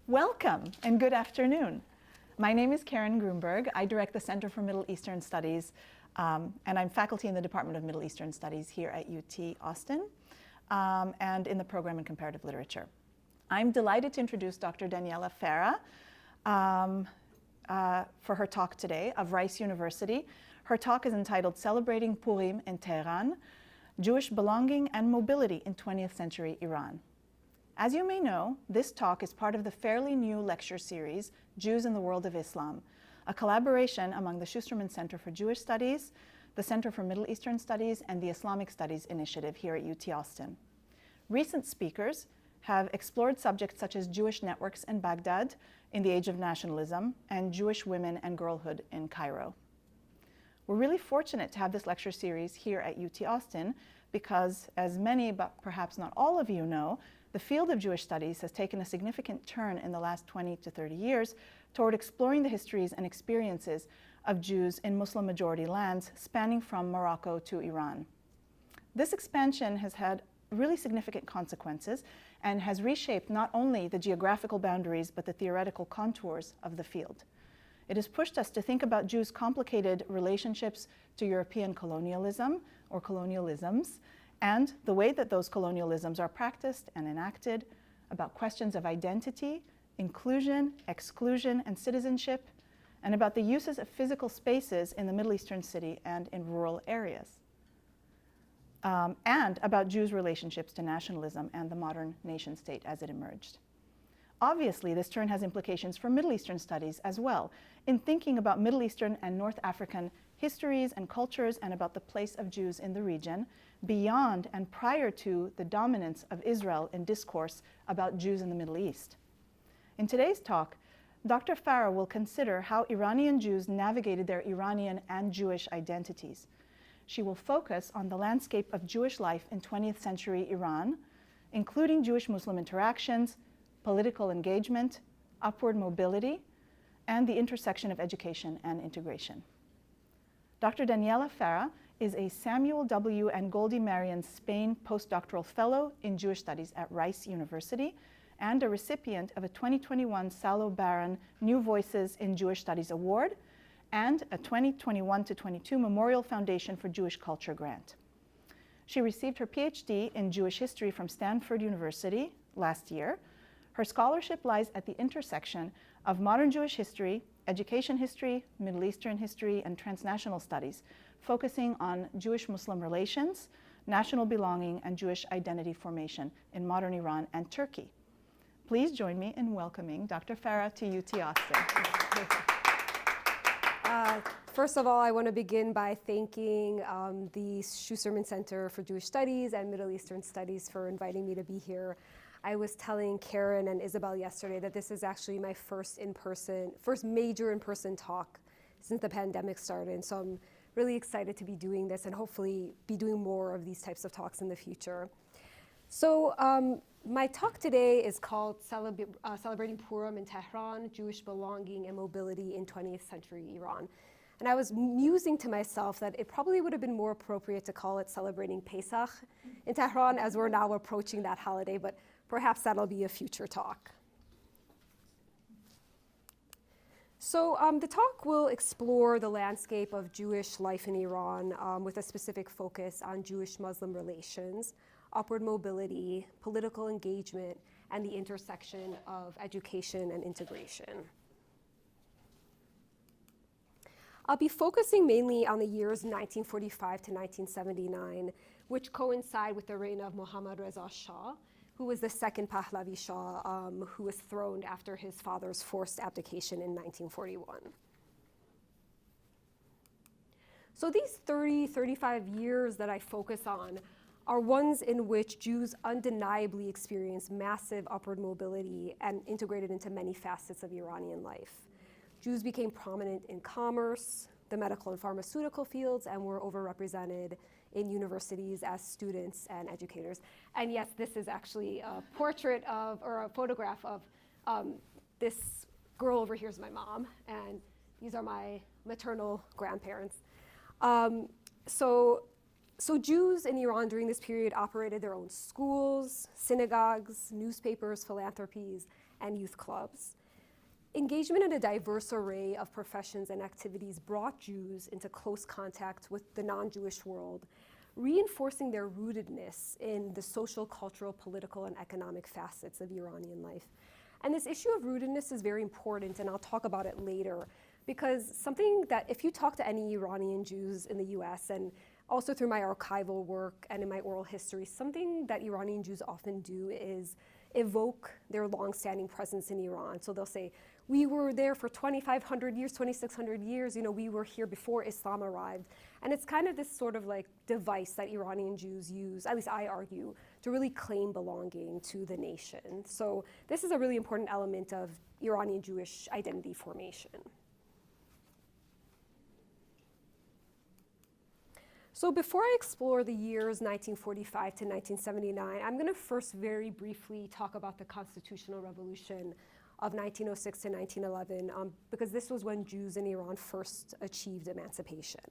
Welcome and good afternoon. My name is Karen Grunberg. I direct the Center for Middle Eastern Studies, and I'm faculty in the Department of Middle Eastern Studies here at UT Austin, and in the program in Comparative Literature. I'm delighted to introduce Dr. Daniella Farah for her talk today of Rice University. Her talk is entitled Celebrating Purim in Tehran, Jewish Belonging and Mobility in 20th Century Iran. As you may know, this talk is part of the fairly new lecture series, Jews in the World of Islam, a collaboration among the Schusterman Center for Jewish Studies, the Center for Middle Eastern Studies, and the Islamic Studies Initiative here at UT Austin. Recent speakers have explored subjects such as Jewish networks in Baghdad in the age of nationalism and Jewish women and girlhood in Cairo. We're really fortunate to have this lecture series here at UT Austin because, as many, but perhaps not all of you know, the field of Jewish studies has taken a significant turn in the last 20 to 30 years toward exploring the histories and experiences of Jews in Muslim-majority lands spanning from Morocco to Iran. This expansion has had really significant consequences and has reshaped not only the geographical boundaries but the theoretical contours of the field. It has pushed us to think about Jews' complicated relationships to European colonialism or colonialisms, and the way that those colonialisms are practiced and enacted, about questions of identity, inclusion, exclusion, and citizenship, and about the uses of physical spaces in the Middle Eastern city and in rural areas, and about Jews' relationships to nationalism and the modern nation state as it emerged. Obviously, this turn has implications for Middle Eastern studies as well, in thinking about Middle Eastern and North African histories and cultures and about the place of Jews in the region, beyond and prior to the dominance of Israel in discourse about Jews in the Middle East. In today's talk, Dr. Farah will consider how Iranian Jews navigated their Iranian and Jewish identities. She will focus on the landscape of Jewish life in 20th century Iran, including Jewish-Muslim interactions, political engagement, upward mobility, and the intersection of education and integration. Dr. Daniella Farah is a Samuel W. and Goldie Marion Spain postdoctoral fellow in Jewish studies at Rice University and a recipient of a 2021 Salo Baron New Voices in Jewish Studies Award and a 2021-22 Memorial Foundation for Jewish Culture grant. She received her PhD in Jewish history from Stanford University last year. Her scholarship lies at the intersection of modern Jewish history, education history, Middle Eastern history, and transnational studies, focusing on Jewish-Muslim relations, national belonging, and Jewish identity formation in modern Iran and Turkey. Please join me in welcoming Dr. Farah to UT Austin. First of all, I want to begin by thanking the Schusterman Center for Jewish Studies and Middle Eastern Studies for inviting me to be here. I was telling Karen and Isabel yesterday that this is actually my first major in-person talk since the pandemic started. So I'm really excited to be doing this and hopefully be doing more of these types of talks in the future. So my talk today is called Celebrating Purim in Tehran, Jewish Belonging and Mobility in 20th Century Iran. And I was musing to myself that it probably would have been more appropriate to call it Celebrating Pesach in Tehran, as we're now approaching that holiday, but perhaps that'll be a future talk. So the talk will explore the landscape of Jewish life in Iran with a specific focus on Jewish-Muslim relations, upward mobility, political engagement, and the intersection of education and integration. I'll be focusing mainly on the years 1945 to 1979, which coincide with the reign of Mohammad Reza Shah, who was the second Pahlavi Shah, who was throned after his father's forced abdication in 1941. So these 35 years that I focus on are ones in which Jews undeniably experienced massive upward mobility and integrated into many facets of Iranian life. Jews became prominent in commerce, the medical and pharmaceutical fields, and were overrepresented in universities as students and educators. And yes, this is actually a portrait of, or a photograph of this girl over here is my mom, and these are my maternal grandparents. So Jews in Iran during this period operated their own schools, synagogues, newspapers, philanthropies, and youth clubs. Engagement in a diverse array of professions and activities brought Jews into close contact with the non-Jewish world, reinforcing their rootedness in the social, cultural, political, and economic facets of Iranian life. And this issue of rootedness is very important, and I'll talk about it later, because something that if you talk to any Iranian Jews in the US, and also through my archival work and in my oral history, something that Iranian Jews often do is evoke their long-standing presence in Iran. So they'll say, we were there for 2,500 years, 2,600 years, we were here before Islam arrived. And it's kind of this sort of like device that Iranian Jews use, at least I argue, to really claim belonging to the nation. So this is a really important element of Iranian Jewish identity formation. So before I explore the years 1945 to 1979, I'm going to first very briefly talk about the constitutional revolution of 1906 to 1911, because this was when Jews in Iran first achieved emancipation.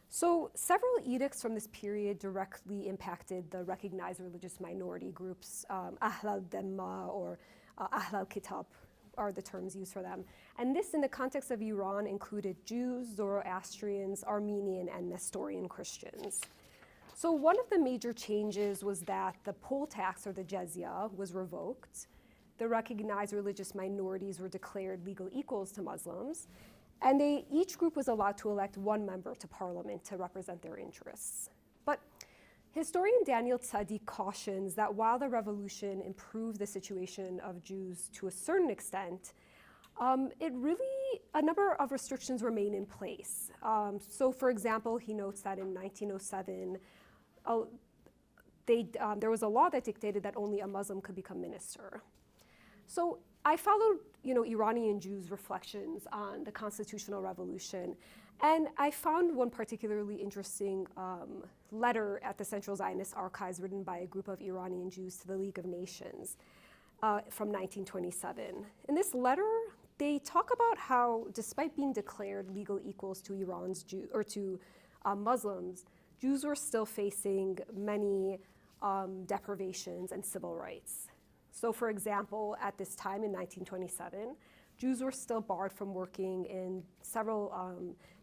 So several edicts from this period directly impacted the recognized religious minority groups, Ahl al-Dhimma or Ahl al-Kitab are the terms used for them. And this, in the context of Iran, included Jews, Zoroastrians, Armenian, and Nestorian Christians. So one of the major changes was that the poll tax, or the jizya, was revoked. The recognized religious minorities were declared legal equals to Muslims, and each group was allowed to elect one member to parliament to represent their interests. But historian Daniella cautions that while the revolution improved the situation of Jews to a certain extent, a number of restrictions remain in place. So for example, he notes that in 1907, there was a law that dictated that only a Muslim could become minister. So I followed, Iranian Jews' reflections on the constitutional revolution, and I found one particularly interesting letter at the Central Zionist Archives written by a group of Iranian Jews to the League of Nations from 1927. In this letter, they talk about how, despite being declared legal equals to Iran's Jews or to Muslims, Jews were still facing many deprivations and civil rights. So for example, at this time in 1927, Jews were still barred from working in several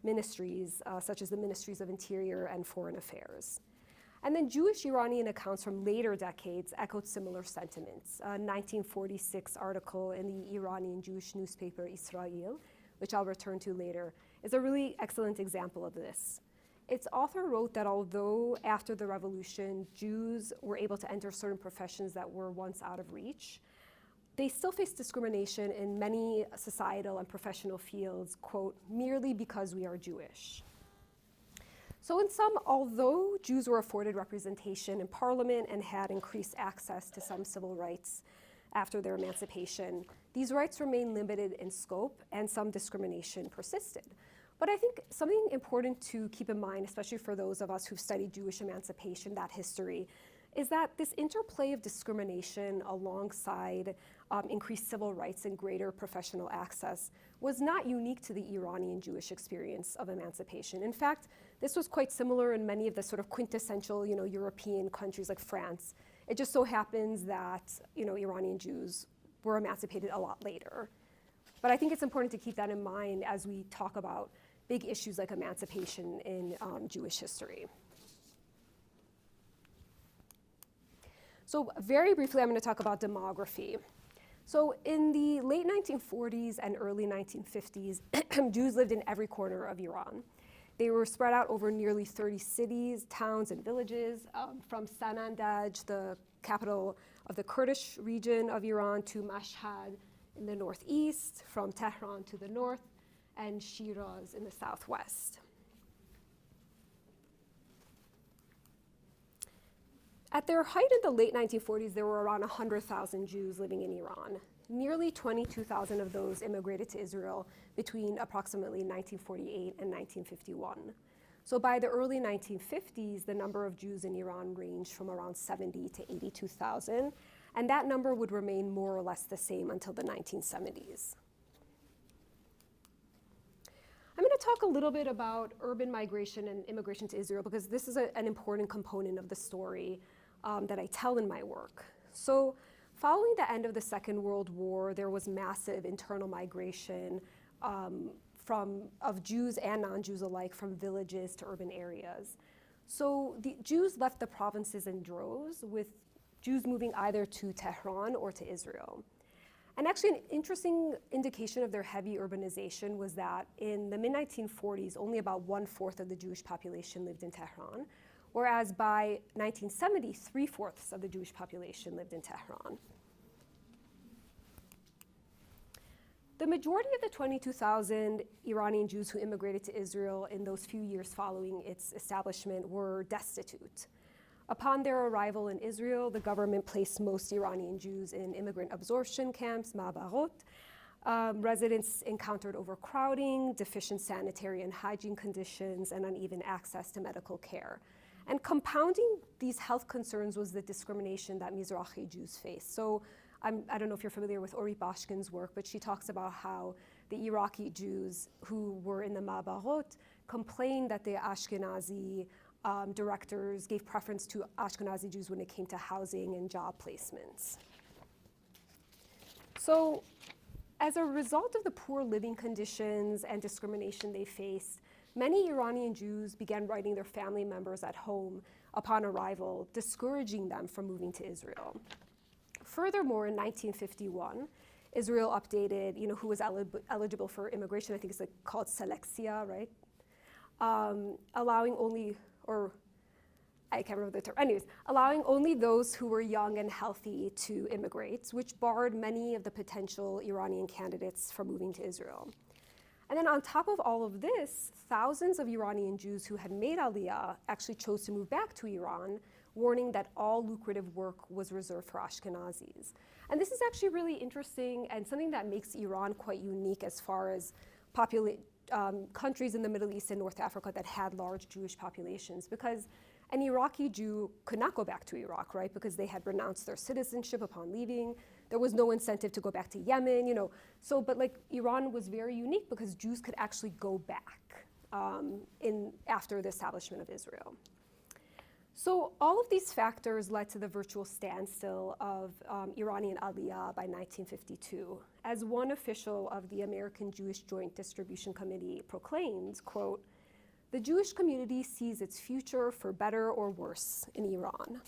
ministries, such as the Ministries of Interior and Foreign Affairs. And then Jewish Iranian accounts from later decades echoed similar sentiments. A 1946 article in the Iranian Jewish newspaper Israel, which I'll return to later, is a really excellent example of this. Its author wrote that although after the revolution, Jews were able to enter certain professions that were once out of reach, they still face discrimination in many societal and professional fields, quote, merely because we are Jewish. So in sum, although Jews were afforded representation in parliament and had increased access to some civil rights after their emancipation, these rights remained limited in scope and some discrimination persisted. But I think something important to keep in mind, especially for those of us who've studied Jewish emancipation, that history, is that this interplay of discrimination alongside increased civil rights and greater professional access was not unique to the Iranian Jewish experience of emancipation. In fact, this was quite similar in many of the sort of quintessential, European countries like France. It just so happens that, Iranian Jews were emancipated a lot later. But I think it's important to keep that in mind as we talk about big issues like emancipation in Jewish history. So very briefly, I'm going to talk about demography. So in the late 1940s and early 1950s, Jews lived in every corner of Iran. They were spread out over nearly 30 cities, towns, and villages, from Sanandaj, the capital of the Kurdish region of Iran, to Mashhad in the northeast, from Tehran to the north, and Shiraz in the southwest. At their height in the late 1940s, there were around 100,000 Jews living in Iran. Nearly 22,000 of those immigrated to Israel between approximately 1948 and 1951. So by the early 1950s, the number of Jews in Iran ranged from around 70 to 82,000, and that number would remain more or less the same until the 1970s. I'm going to talk a little bit about urban migration and immigration to Israel because this is an important component of the story that I tell in my work. So Following the end of the Second World War, there was massive internal migration of Jews and non-Jews alike from villages to urban areas. So the Jews left the provinces in droves, with Jews moving either to Tehran or to Israel. And actually, an interesting indication of their heavy urbanization was that in the mid-1940s, only about 1/4 of the Jewish population lived in Tehran, whereas by 1970, 3/4 of the Jewish population lived in Tehran. The majority of the 22,000 Iranian Jews who immigrated to Israel in those few years following its establishment were destitute. Upon their arrival in Israel, the government placed most Iranian Jews in immigrant absorption camps, ma'abarot. Residents encountered overcrowding, deficient sanitary and hygiene conditions, and uneven access to medical care. And compounding these health concerns was the discrimination that Mizrahi Jews faced. So I don't know if you're familiar with Ori Bashkin's work, but she talks about how the Iraqi Jews who were in the ma'abarot complained that the Ashkenazi directors gave preference to Ashkenazi Jews when it came to housing and job placements. So as a result of the poor living conditions and discrimination they faced, many Iranian Jews began writing their family members at home upon arrival, discouraging them from moving to Israel. Furthermore, in 1951, Israel updated, who was eligible for immigration. I think it's called seleksia, right? Allowing only, or I can't remember the term. Anyways, allowing only those who were young and healthy to immigrate, which barred many of the potential Iranian candidates from moving to Israel. And then on top of all of this, thousands of Iranian Jews who had made Aliyah actually chose to move back to Iran, warning that all lucrative work was reserved for Ashkenazis. And this is actually really interesting and something that makes Iran quite unique as far as countries in the Middle East and North Africa that had large Jewish populations, because an Iraqi Jew could not go back to Iraq, right? Because they had renounced their citizenship upon leaving. There was no incentive to go back to Yemen, but Iran was very unique because Jews could actually go back after the establishment of Israel. So all of these factors led to the virtual standstill of Iranian Aliyah by 1952. As one official of the American Jewish Joint Distribution Committee proclaimed, quote, "The Jewish community sees its future for better or worse in Iran."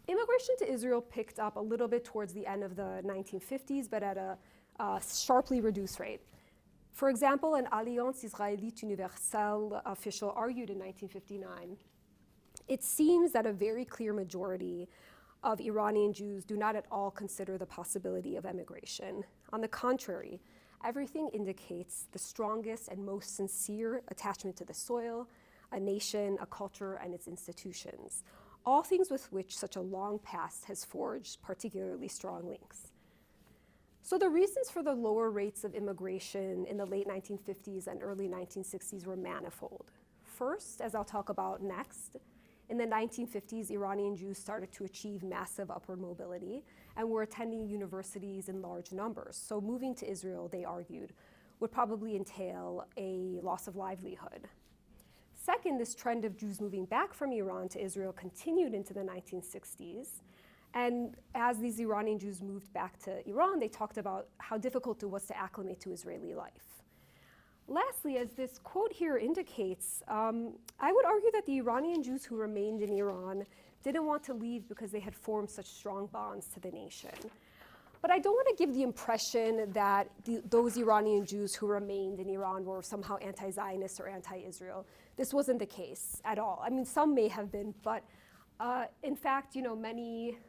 Immigration to Israel picked up a little bit towards the end of the 1950s, but at a sharply reduced rate. For example, an Alliance Israélite Universelle official argued in 1959, "It seems that a very clear majority of Iranian Jews do not at all consider the possibility of emigration. On the contrary, everything indicates the strongest and most sincere attachment to the soil, a nation, a culture, and its institutions, all things with which such a long past has forged particularly strong links." So the reasons for the lower rates of immigration in the late 1950s and early 1960s were manifold. First, as I'll talk about next, in the 1950s, Iranian Jews started to achieve massive upward mobility and were attending universities in large numbers. So moving to Israel, they argued, would probably entail a loss of livelihood. Second, this trend of Jews moving back from Iran to Israel continued into the 1960s. And as these Iranian Jews moved back to Iran, they talked about how difficult it was to acclimate to Israeli life. Lastly, as this quote here indicates, I would argue that the Iranian Jews who remained in Iran didn't want to leave because they had formed such strong bonds to the nation. But I don't want to give the impression that those Iranian Jews who remained in Iran were somehow anti-Zionist or anti-Israel. This wasn't the case at all. I mean, some may have been, but in fact, many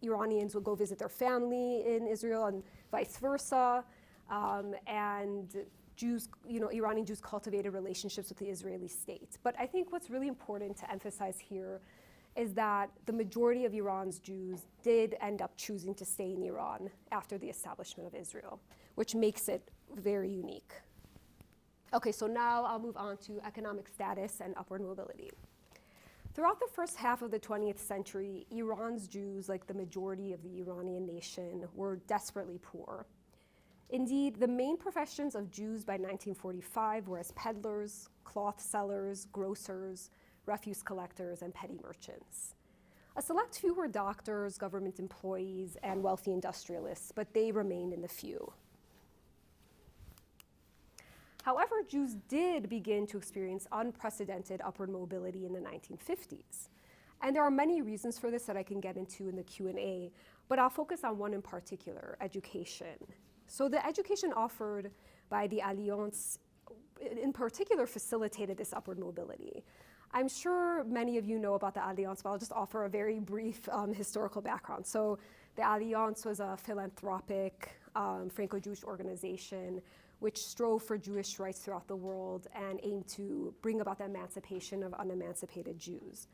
Iranians would go visit their family in Israel and vice versa. And Jews, Iranian Jews cultivated relationships with the Israeli state. But I think what's really important to emphasize here is that the majority of Iran's Jews did end up choosing to stay in Iran after the establishment of Israel, which makes it very unique. Okay, so now I'll move on to economic status and upward mobility. Throughout the first half of the 20th century, Iran's Jews, like the majority of the Iranian nation, were desperately poor. Indeed, the main professions of Jews by 1945 were as peddlers, cloth sellers, grocers, refuse collectors, and petty merchants. A select few were doctors, government employees, and wealthy industrialists, but they remained in the few. However, Jews did begin to experience unprecedented upward mobility in the 1950s. And there are many reasons for this that I can get into in the Q&A, but I'll focus on one in particular, education. So the education offered by the Alliance in particular facilitated this upward mobility. I'm sure many of you know about the Alliance, but I'll just offer a very brief historical background. So the Alliance was a philanthropic Franco-Jewish organization which strove for Jewish rights throughout the world and aimed to bring about the emancipation of unemancipated Jews.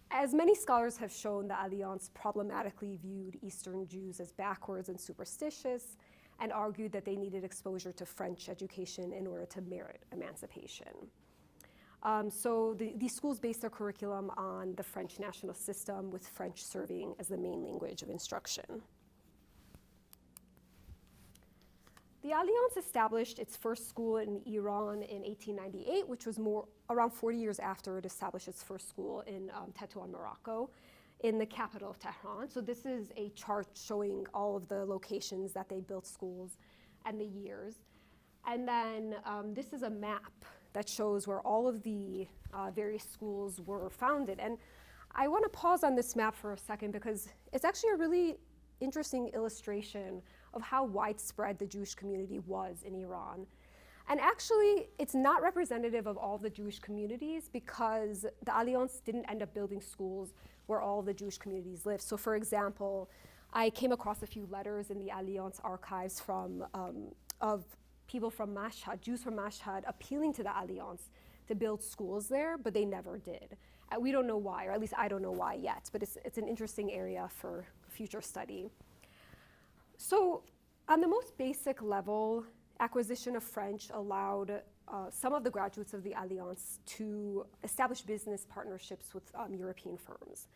As many scholars have shown, the Alliance problematically viewed Eastern Jews as backwards and superstitious, and argued that they needed exposure to French education in order to merit emancipation. So these schools based their curriculum on the French national system, with French serving as the main language of instruction. The Alliance established its first school in Iran in 1898, which was around 40 years after it established its first school in Tétouan, Morocco, in the capital of Tehran. So this is a chart showing all of the locations that they built schools and the years. And then this is a map that shows where all of the various schools were founded. And I want to pause on this map for a second because it's actually a really interesting illustration of how widespread the Jewish community was in Iran. And actually, it's not representative of all the Jewish communities because the Alliance didn't end up building schools where all the Jewish communities lived. So for example, I came across a few letters in the Alliance archives of people from Mashhad, Jews from Mashhad, appealing to the Alliance to build schools there, but they never did. We don't know why, or at least I don't know why yet, but it's an interesting area for future study. So on the most basic level, acquisition of French allowed some of the graduates of the Alliance to establish business partnerships with European firms.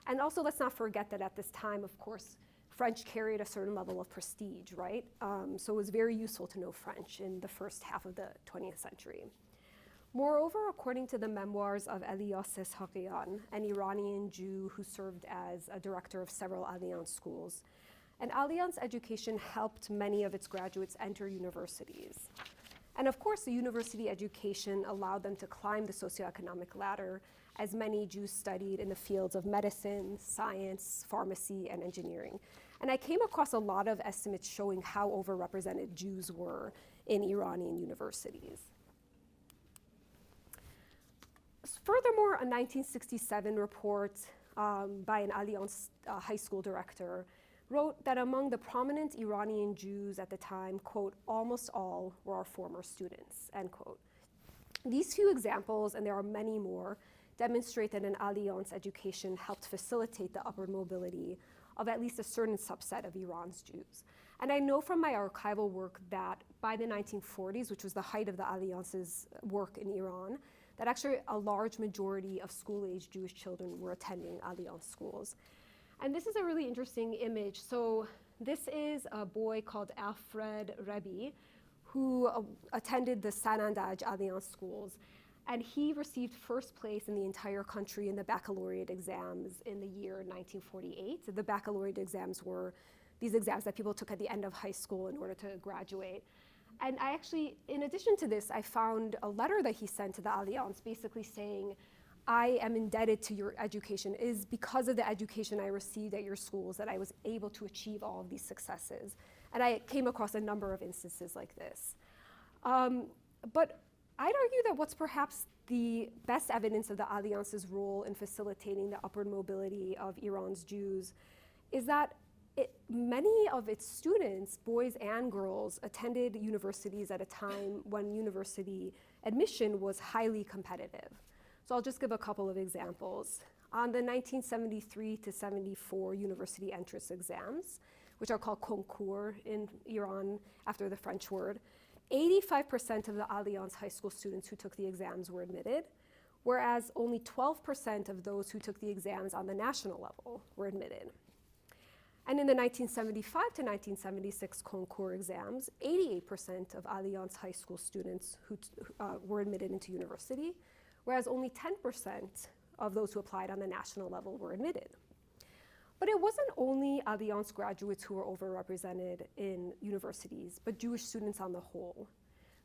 And also, let's not forget that at this time, of course, French carried a certain level of prestige, right? So it was very useful to know French in the first half of the 20th century. Moreover, according to the memoirs of Elias Eshaqian, an Iranian Jew who served as a director of several Alliance schools, an Alliance education helped many of its graduates enter universities. And of course, the university education allowed them to climb the socioeconomic ladder, as many Jews studied in the fields of medicine, science, pharmacy, and engineering. And I came across a lot of estimates showing how overrepresented Jews were in Iranian universities. Furthermore, a 1967 report by an Alliance high school director wrote that among the prominent Iranian Jews at the time, quote, almost all were our former students, end quote. These few examples, and there are many more, demonstrate that an Alliance education helped facilitate the upward mobility of at least a certain subset of Iran's Jews. And I know from my archival work that by the 1940s, which was the height of the Alliance's work in Iran, that actually a large majority of school-age Jewish children were attending Alliance schools. And this is a really interesting image. So this is a boy called Alfred Rebi, who attended the Sanandaj Alliance schools. And he received first place in the entire country in the baccalaureate exams in the year 1948. The baccalaureate exams were these exams that people took at the end of high school in order to graduate. And I actually, in addition to this, I found a letter that he sent to the Alliance basically saying, I am indebted to your education. It is because of the education I received at your schools that I was able to achieve all of these successes. And I came across a number of instances like this. But I'd argue that what's perhaps the best evidence of the Alliance's role in facilitating the upward mobility of Iran's Jews is that many of its students, boys and girls, attended universities at a time when university admission was highly competitive. So I'll just give a couple of examples. On the 1973 to 74 university entrance exams, which are called concours in Iran after the French word, 85% of the Alliance high school students who took the exams were admitted, whereas only 12% of those who took the exams on the national level were admitted. And in the 1975 to 1976 concours exams, 88% of Alliance high school students who were admitted into university, whereas only 10% of those who applied on the national level were admitted. But it wasn't only Alliance graduates who were overrepresented in universities, but Jewish students on the whole.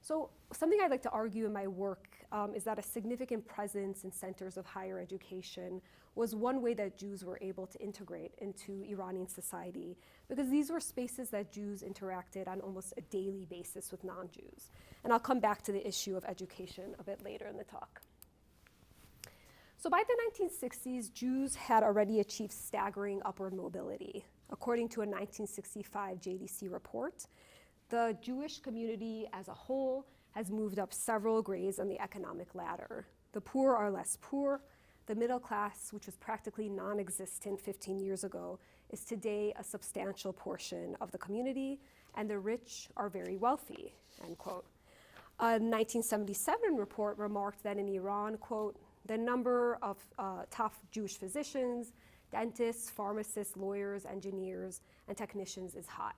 So something I'd like to argue in my work is that a significant presence in centers of higher education was one way that Jews were able to integrate into Iranian society, because these were spaces that Jews interacted on almost a daily basis with non-Jews. And I'll come back to the issue of education a bit later in the talk. So by the 1960s, Jews had already achieved staggering upward mobility. According to a 1965 JDC report, the Jewish community as a whole has moved up several grades on the economic ladder. The poor are less poor. The middle class, which was practically non-existent 15 years ago, is today a substantial portion of the community, and the rich are very wealthy, end quote. A 1977 report remarked that in Iran, quote, the number of top Jewish physicians, dentists, pharmacists, lawyers, engineers, and technicians is high.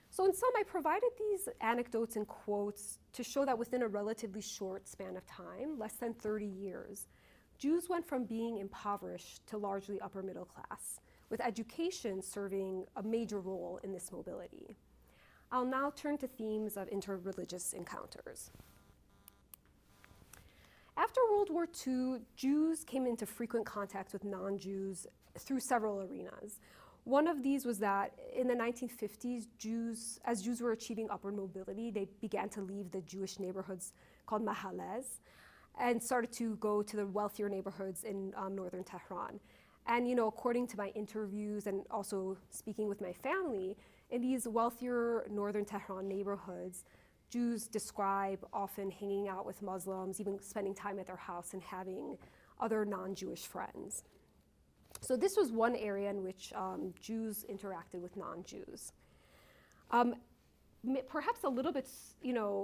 So in sum, I provided these anecdotes and quotes to show that within a relatively short span of time, less than 30 years, Jews went from being impoverished to largely upper middle class, with education serving a major role in this mobility. I'll now turn to themes of interreligious encounters. After World War II, Jews came into frequent contact with non-Jews through several arenas. One of these was that in the 1950s, as Jews were achieving upward mobility, they began to leave the Jewish neighborhoods called mahallahs and started to go to the wealthier neighborhoods in northern Tehran. And according to my interviews and also speaking with my family, in these wealthier northern Tehran neighborhoods, Jews describe often hanging out with Muslims, even spending time at their house and having other non-Jewish friends. So this was one area in which Jews interacted with non-Jews. Perhaps a little bit,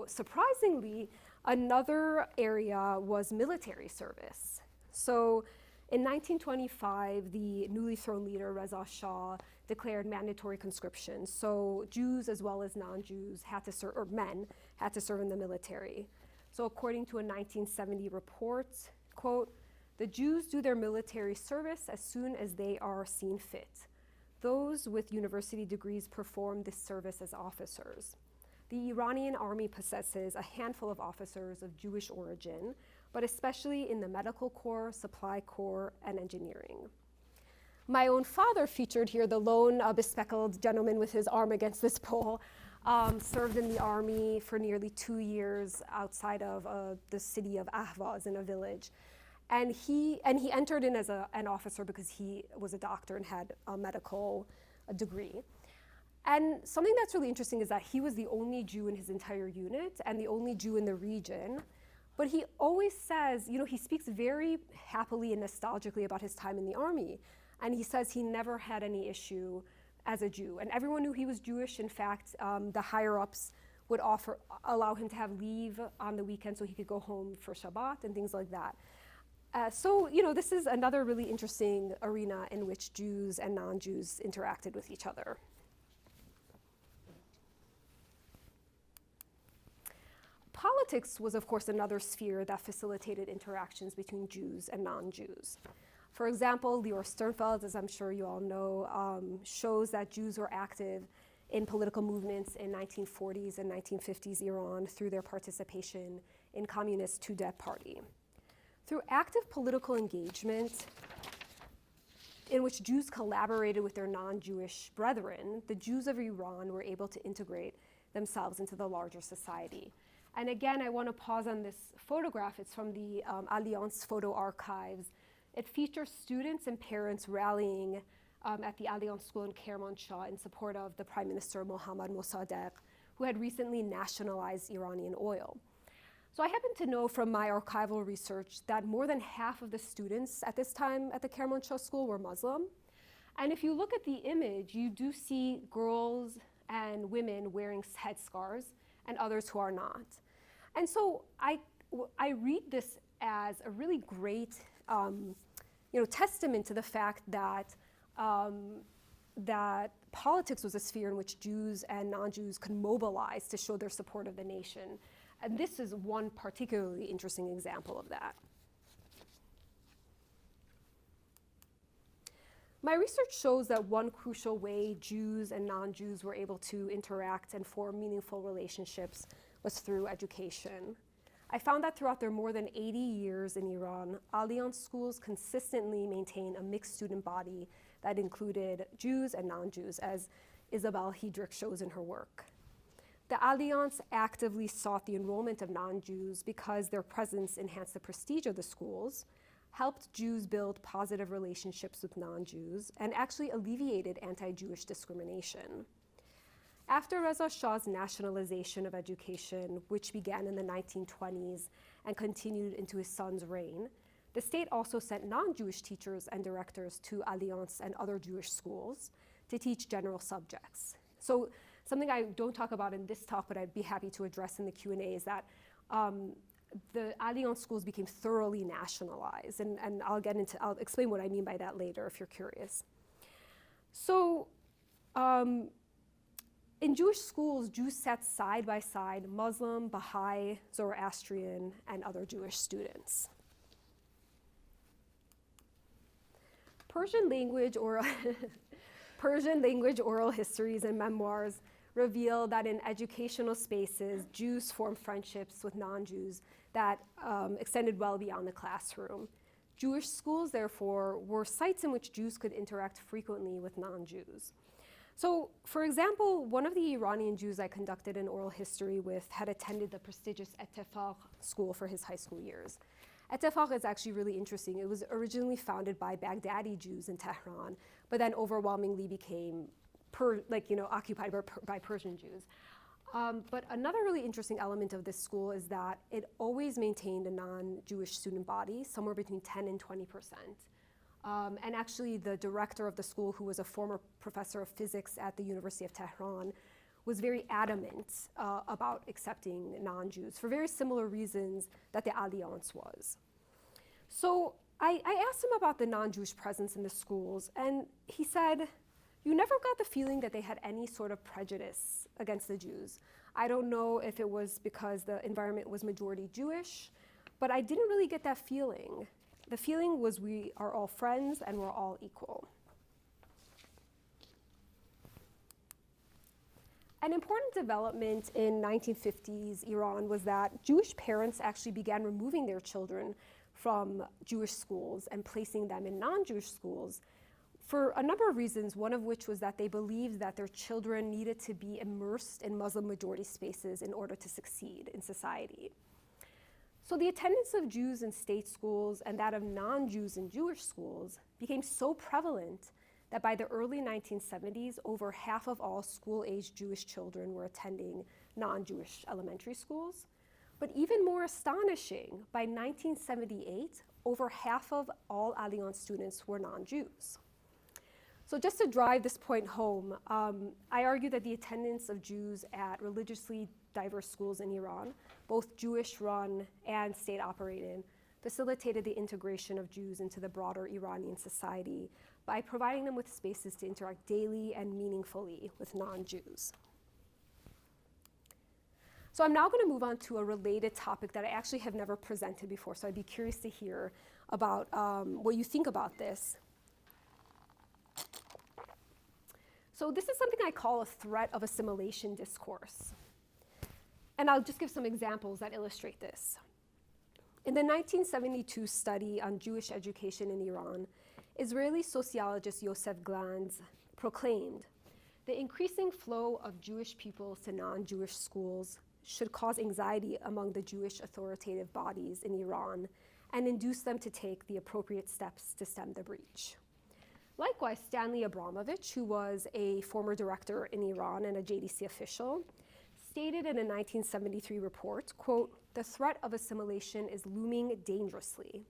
surprisingly, another area was military service. So in 1925, the newly thrown leader, Reza Shah, declared mandatory conscription. So Jews as well as non-Jews had to serve, or men had to serve in the military. So according to a 1970 report, quote, the Jews do their military service as soon as they are seen fit. Those with university degrees perform this service as officers. The Iranian army possesses a handful of officers of Jewish origin, but especially in the medical corps, supply corps, and engineering. My own father, featured here, the lone bespectacled gentleman with his arm against this pole, served in the army for nearly 2 years outside of the city of Ahvaz in a village. And he entered in as an officer because he was a doctor and had a medical degree. And something that's really interesting is that he was the only Jew in his entire unit and the only Jew in the region. But he always says, he speaks very happily and nostalgically about his time in the army. And he says he never had any issue as a Jew. And everyone knew he was Jewish. In fact, the higher-ups would allow him to have leave on the weekend so he could go home for Shabbat and things like that. So this is another really interesting arena in which Jews and non-Jews interacted with each other. Politics was, of course, another sphere that facilitated interactions between Jews and non-Jews. For example, Lior Sternfeld, as I'm sure you all know, shows that Jews were active in political movements in 1940s and 1950s Iran through their participation in communist Tudeh party. Through active political engagement in which Jews collaborated with their non-Jewish brethren, the Jews of Iran were able to integrate themselves into the larger society. And again, I want to pause on this photograph. It's from the Alliance photo archives. It features students and parents rallying at the Alliance School in Kermanshah in support of the Prime Minister Mohammad Mossadegh, who had recently nationalized Iranian oil. So I happen to know from my archival research that more than half of the students at this time at the Kermanshah School were Muslim. And if you look at the image, you do see girls and women wearing headscarves and others who are not. And so I read this as a really great testament to the fact that that politics was a sphere in which Jews and non-Jews could mobilize to show their support of the nation. And this is one particularly interesting example of that. My research shows that one crucial way Jews and non-Jews were able to interact and form meaningful relationships was through education. I found that throughout their more than 80 years in Iran, Alliance schools consistently maintain a mixed student body that included Jews and non-Jews, as Isabel Hedrick shows in her work. The Alliance actively sought the enrollment of non-Jews because their presence enhanced the prestige of the schools, helped Jews build positive relationships with non-Jews, and actually alleviated anti-Jewish discrimination. After Reza Shah's nationalization of education, which began in the 1920s and continued into his son's reign, the state also sent non-Jewish teachers and directors to Alliance and other Jewish schools to teach general subjects. So something I don't talk about in this talk, but I'd be happy to address in the Q&A, is that the Alliance schools became thoroughly nationalized, and I'll explain what I mean by that later if you're curious. So in Jewish schools, Jews sat side by side Muslim, Baha'i, Zoroastrian, and other Jewish students. Persian language oral histories and memoirs reveal that in educational spaces, Jews formed friendships with non-Jews that extended well beyond the classroom. Jewish schools, therefore, were sites in which Jews could interact frequently with non-Jews. So, for example, one of the Iranian Jews I conducted an oral history with had attended the prestigious Etefaq school for his high school years. Etefaq is actually really interesting. It was originally founded by Baghdadi Jews in Tehran, but then overwhelmingly became occupied by Persian Jews. But another really interesting element of this school is that it always maintained a non-Jewish student body, somewhere between 10 and 20%. And actually, the director of the school, who was a former professor of physics at the University of Tehran, was very adamant about accepting non-Jews for very similar reasons that the Alliance was. So I asked him about the non-Jewish presence in the schools, and he said, "You never got the feeling that they had any sort of prejudice against the Jews. I don't know if it was because the environment was majority Jewish, but I didn't really get that feeling. The feeling was we are all friends and we're all equal." An important development in 1950s Iran was that Jewish parents actually began removing their children from Jewish schools and placing them in non-Jewish schools for a number of reasons, one of which was that they believed that their children needed to be immersed in Muslim majority spaces in order to succeed in society. So the attendance of Jews in state schools and that of non-Jews in Jewish schools became so prevalent that by the early 1970s, over half of all school-aged Jewish children were attending non-Jewish elementary schools. But even more astonishing, by 1978, over half of all Alliance students were non-Jews. So just to drive this point home, I argue that the attendance of Jews at religiously diverse schools in Iran, both Jewish-run and state-operated, facilitated the integration of Jews into the broader Iranian society by providing them with spaces to interact daily and meaningfully with non-Jews. So I'm now going to move on to a related topic that I actually have never presented before, so I'd be curious to hear about what you think about this. So this is something I call a threat of assimilation discourse. And I'll just give some examples that illustrate this. In the 1972 study on Jewish education in Iran, Israeli sociologist Yosef Glanz proclaimed, "The increasing flow of Jewish pupils to non-Jewish schools should cause anxiety among the Jewish authoritative bodies in Iran and induce them to take the appropriate steps to stem the breach." Likewise, Stanley Abramovich, who was a former director in Iran and a JDC official, stated in a 1973 report, quote, "The threat of assimilation is looming dangerously.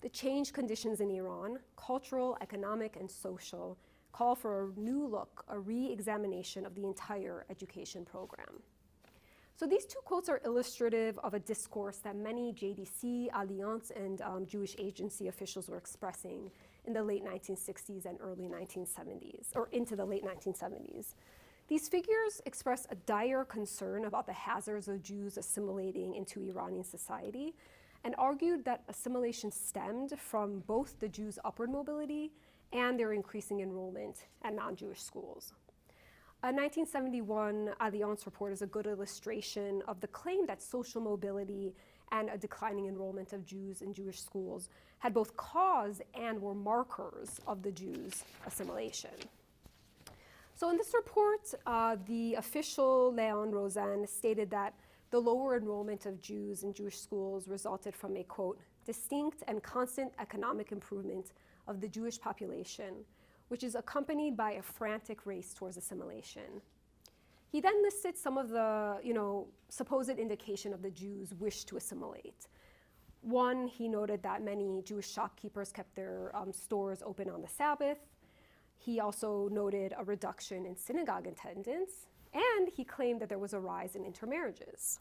The change conditions in Iran, cultural, economic, and social, call for a new look, a re-examination of the entire education program." So these two quotes are illustrative of a discourse that many JDC, Alliance, and Jewish agency officials were expressing in the late 1960s and early 1970s, or into the late 1970s. These figures express a dire concern about the hazards of Jews assimilating into Iranian society and argued that assimilation stemmed from both the Jews' upward mobility and their increasing enrollment at non-Jewish schools. A 1971 Allianz report is a good illustration of the claim that social mobility and a declining enrollment of Jews in Jewish schools had both caused and were markers of the Jews' assimilation. So in this report, the official Leon Rosen stated that the lower enrollment of Jews in Jewish schools resulted from a, quote, distinct and constant economic improvement of the Jewish population, which is accompanied by a frantic race towards assimilation. He then listed some of the, supposed indication of the Jews' wish to assimilate. One, he noted that many Jewish shopkeepers kept their stores open on the Sabbath. He also noted a reduction in synagogue attendance, and he claimed that there was a rise in intermarriages.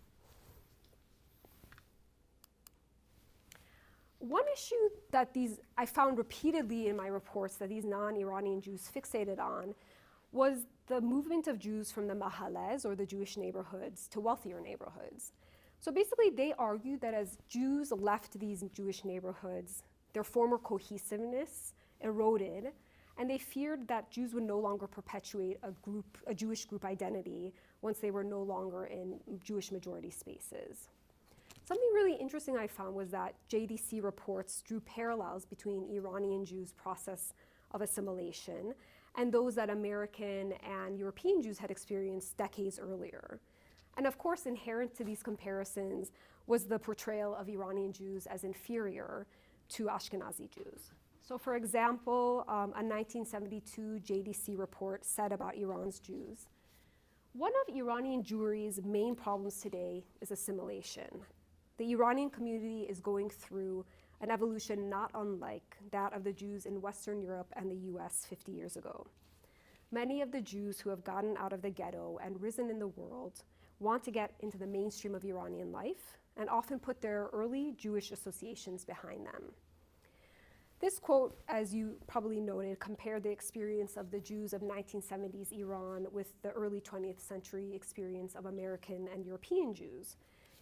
One issue that I found repeatedly in my reports that these non-Iranian Jews fixated on was the movement of Jews from the mahallahs, or the Jewish neighborhoods, to wealthier neighborhoods. So basically, they argued that as Jews left these Jewish neighborhoods, their former cohesiveness eroded, and they feared that Jews would no longer perpetuate a Jewish group identity once they were no longer in Jewish majority spaces. Something really interesting I found was that JDC reports drew parallels between Iranian Jews' process of assimilation and those that American and European Jews had experienced decades earlier. And of course, inherent to these comparisons was the portrayal of Iranian Jews as inferior to Ashkenazi Jews. So for example, a 1972 JDC report said about Iran's Jews, one of Iranian Jewry's main problems today is assimilation. The Iranian community is going through an evolution not unlike that of the Jews in Western Europe and the US 50 years ago. Many of the Jews who have gotten out of the ghetto and risen in the world want to get into the mainstream of Iranian life and often put their early Jewish associations behind them. This quote, as you probably noted, compared the experience of the Jews of 1970s Iran with the early 20th century experience of American and European Jews,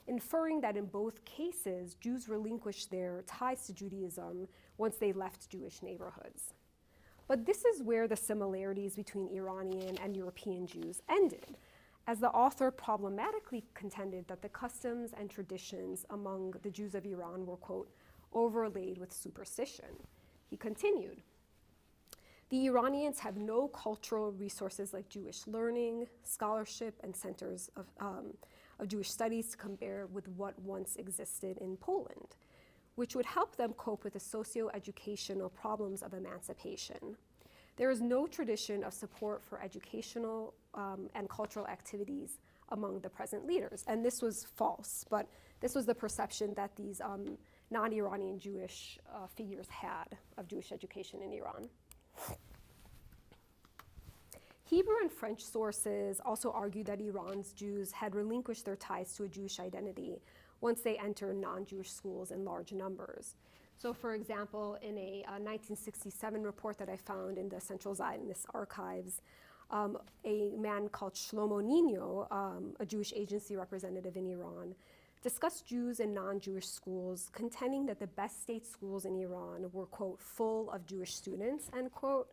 inferring that in both cases, Jews relinquished their ties to Judaism once they left Jewish neighborhoods. But this is where the similarities between Iranian and European Jews ended, as the author problematically contended that the customs and traditions among the Jews of Iran were, quote, overlaid with superstition. He continued, the Iranians have no cultural resources like Jewish learning, scholarship, and centers of Jewish studies to compare with what once existed in Poland, which would help them cope with the socio-educational problems of emancipation. There is no tradition of support for educational and cultural activities among the present leaders. And this was false, but this was the perception that these non-Iranian Jewish figures had of Jewish education in Iran. Hebrew and French sources also argue that Iran's Jews had relinquished their ties to a Jewish identity once they entered non-Jewish schools in large numbers. So for example, in a 1967 report that I found in the Central Zionist Archives, a man called Shlomo Nino, a Jewish agency representative in Iran, discussed Jews in non-Jewish schools, contending that the best state schools in Iran were, quote, full of Jewish students, end quote,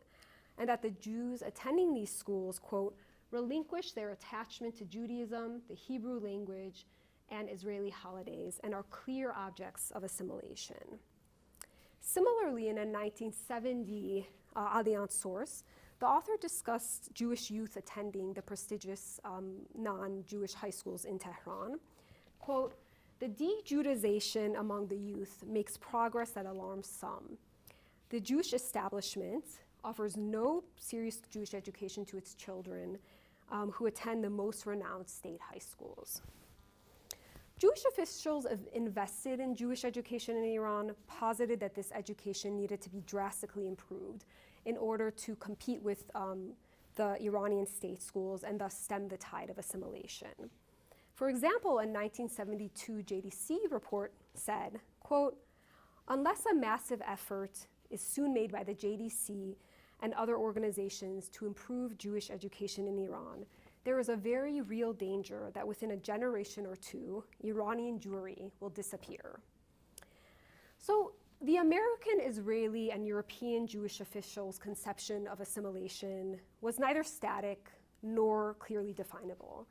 and that the Jews attending these schools, quote, relinquish their attachment to Judaism, the Hebrew language, and Israeli holidays, and are clear objects of assimilation. Similarly, in a 1970 Allianz source, the author discussed Jewish youth attending the prestigious non-Jewish high schools in Tehran. Quote, the de-Judaization among the youth makes progress that alarms some. The Jewish establishment offers no serious Jewish education to its children who attend the most renowned state high schools. Jewish officials invested in Jewish education in Iran posited that this education needed to be drastically improved in order to compete with the Iranian state schools and thus stem the tide of assimilation. For example, a 1972 JDC report said, quote, unless a massive effort is soon made by the JDC and other organizations to improve Jewish education in Iran, there is a very real danger that within a generation or two, Iranian Jewry will disappear. So The American, Israeli, and European Jewish officials' conception of assimilation was neither static nor clearly definable.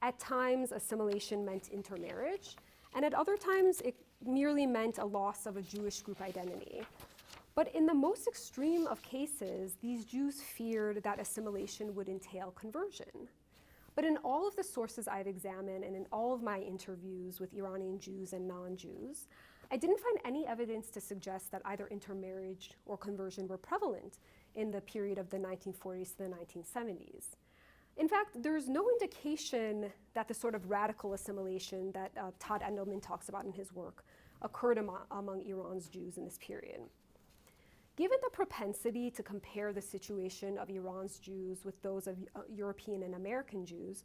At times, assimilation meant intermarriage, and at other times, it merely meant a loss of a Jewish group identity. But in the most extreme of cases, these Jews feared that assimilation would entail conversion. But in all of the sources I've examined and in all of my interviews with Iranian Jews and non-Jews, I didn't find any evidence to suggest that either intermarriage or conversion were prevalent in the period of the 1940s to the 1970s. In fact, there's no indication that the sort of radical assimilation that Todd Endelman talks about in his work occurred among Iran's Jews in this period. Given the propensity to compare the situation of Iran's Jews with those of European and American Jews,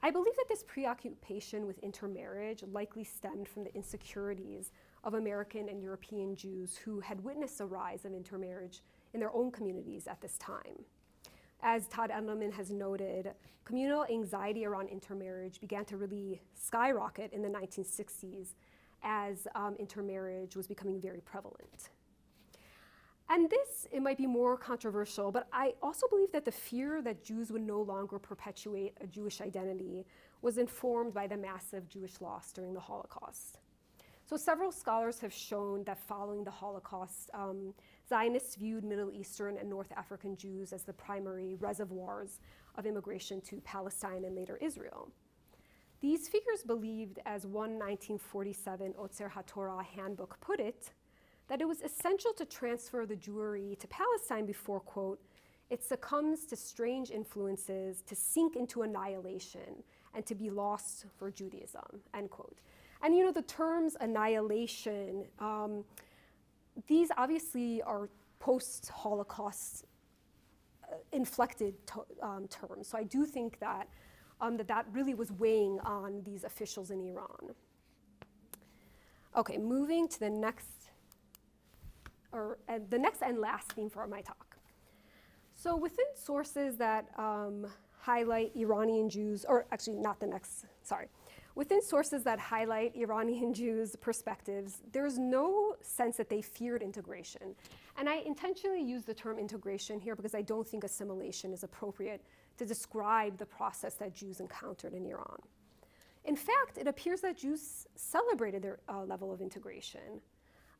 I believe that this preoccupation with intermarriage likely stemmed from the insecurities of American and European Jews who had witnessed a rise of intermarriage in their own communities at this time. As Todd Endelman has noted, communal anxiety around intermarriage began to really skyrocket in the 1960s as intermarriage was becoming very prevalent. And this, it might be more controversial, but I also believe that the fear that Jews would no longer perpetuate a Jewish identity was informed by the massive Jewish loss during the Holocaust. So several scholars have shown that following the Holocaust, Zionists viewed Middle Eastern and North African Jews as the primary reservoirs of immigration to Palestine and later Israel. These figures believed, as one 1947 Otzer HaTorah handbook put it, that it was essential to transfer the Jewry to Palestine before, quote, it succumbs to strange influences, to sink into annihilation, and to be lost for Judaism, end quote. And you know, the terms annihilation, these obviously are post-Holocaust inflected terms. So I do think that that really was weighing on these officials in Iran. Okay, moving to the next and last theme for my talk. So within sources that highlight Iranian Jews, or actually not the next, sorry. Within sources that highlight Iranian Jews' perspectives, there's no sense that they feared integration. And I intentionally use the term integration here because I don't think assimilation is appropriate to describe the process that Jews encountered in Iran. In fact, it appears that Jews celebrated their level of integration.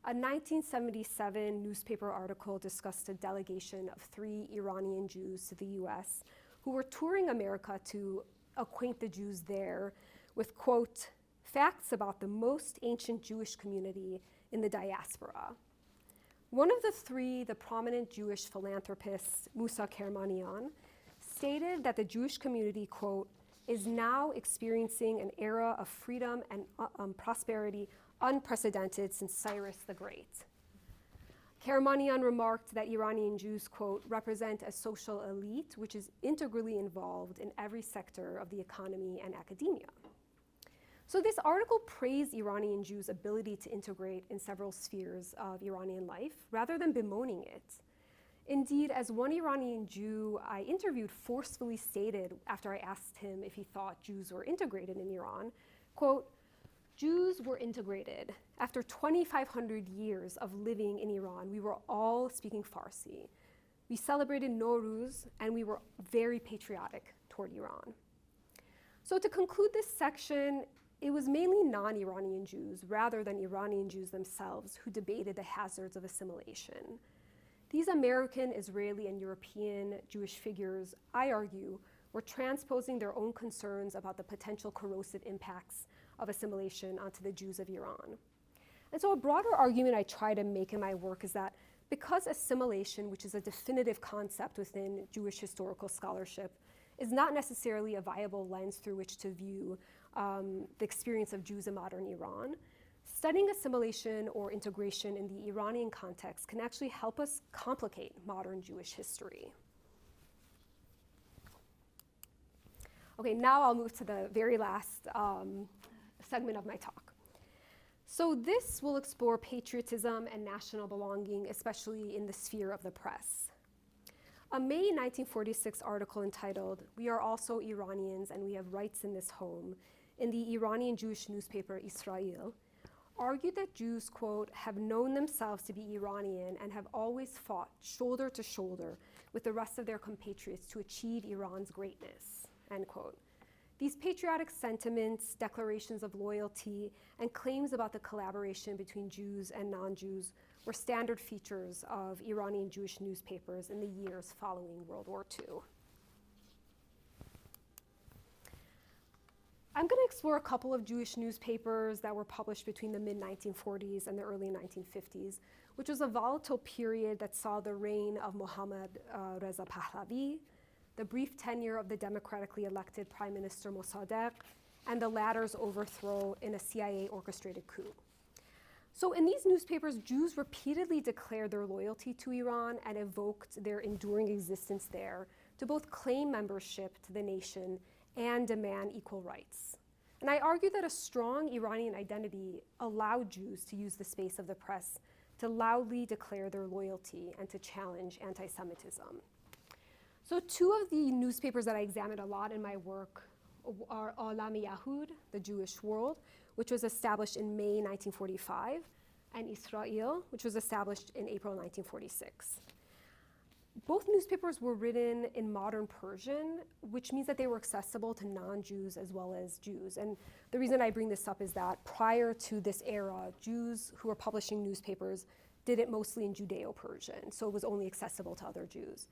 A 1977 newspaper article discussed a delegation of 3 Iranian Jews to the US who were touring America to acquaint the Jews there with, quote, facts about the most ancient Jewish community in the diaspora. One of the 3, the prominent Jewish philanthropist Musa Kermanian, stated that the Jewish community, quote, is now experiencing an era of freedom and prosperity unprecedented since Cyrus the Great. Kermanian remarked that Iranian Jews, quote, represent a social elite which is integrally involved in every sector of the economy and academia. So this article praised Iranian Jews' ability to integrate in several spheres of Iranian life rather than bemoaning it. Indeed, as one Iranian Jew I interviewed forcefully stated after I asked him if he thought Jews were integrated in Iran, quote, Jews were integrated. After 2,500 years of living in Iran, we were all speaking Farsi. We celebrated Nowruz, and we were very patriotic toward Iran. So to conclude this section, it was mainly non-Iranian Jews rather than Iranian Jews themselves who debated the hazards of assimilation. These American, Israeli, and European Jewish figures, I argue, were transposing their own concerns about the potential corrosive impacts of assimilation onto the Jews of Iran. And so a broader argument I try to make in my work is that because assimilation, which is a definitive concept within Jewish historical scholarship, is not necessarily a viable lens through which to view the experience of Jews in modern Iran, studying assimilation or integration in the Iranian context can actually help us complicate modern Jewish history. Okay, now I'll move to the very last segment of my talk. So this will explore patriotism and national belonging, especially in the sphere of the press. A May 1946 article entitled, "We are also Iranians and we have rights in this home," in the Iranian Jewish newspaper Israel, argued that Jews, quote, have known themselves to be Iranian and have always fought shoulder to shoulder with the rest of their compatriots to achieve Iran's greatness, end quote. These patriotic sentiments, declarations of loyalty, and claims about the collaboration between Jews and non-Jews were standard features of Iranian Jewish newspapers in the years following World War II. I'm going to explore a couple of Jewish newspapers that were published between the mid-1940s and the early 1950s, which was a volatile period that saw the reign of Mohammad Reza Pahlavi, the brief tenure of the democratically elected Prime Minister Mossadegh, and the latter's overthrow in a CIA-orchestrated coup. So in these newspapers, Jews repeatedly declared their loyalty to Iran and evoked their enduring existence there to both claim membership to the nation and demand equal rights. And I argue that a strong Iranian identity allowed Jews to use the space of the press to loudly declare their loyalty and to challenge anti-Semitism. So two of the newspapers that I examined a lot in my work are Alam Yahud, the Jewish World, which was established in May 1945, and Israel, which was established in April 1946. Both newspapers were written in modern Persian, which means that they were accessible to non-Jews as well as Jews. And the reason I bring this up is that prior to this era, Jews who were publishing newspapers did it mostly in Judeo-Persian, so it was only accessible to other Jews.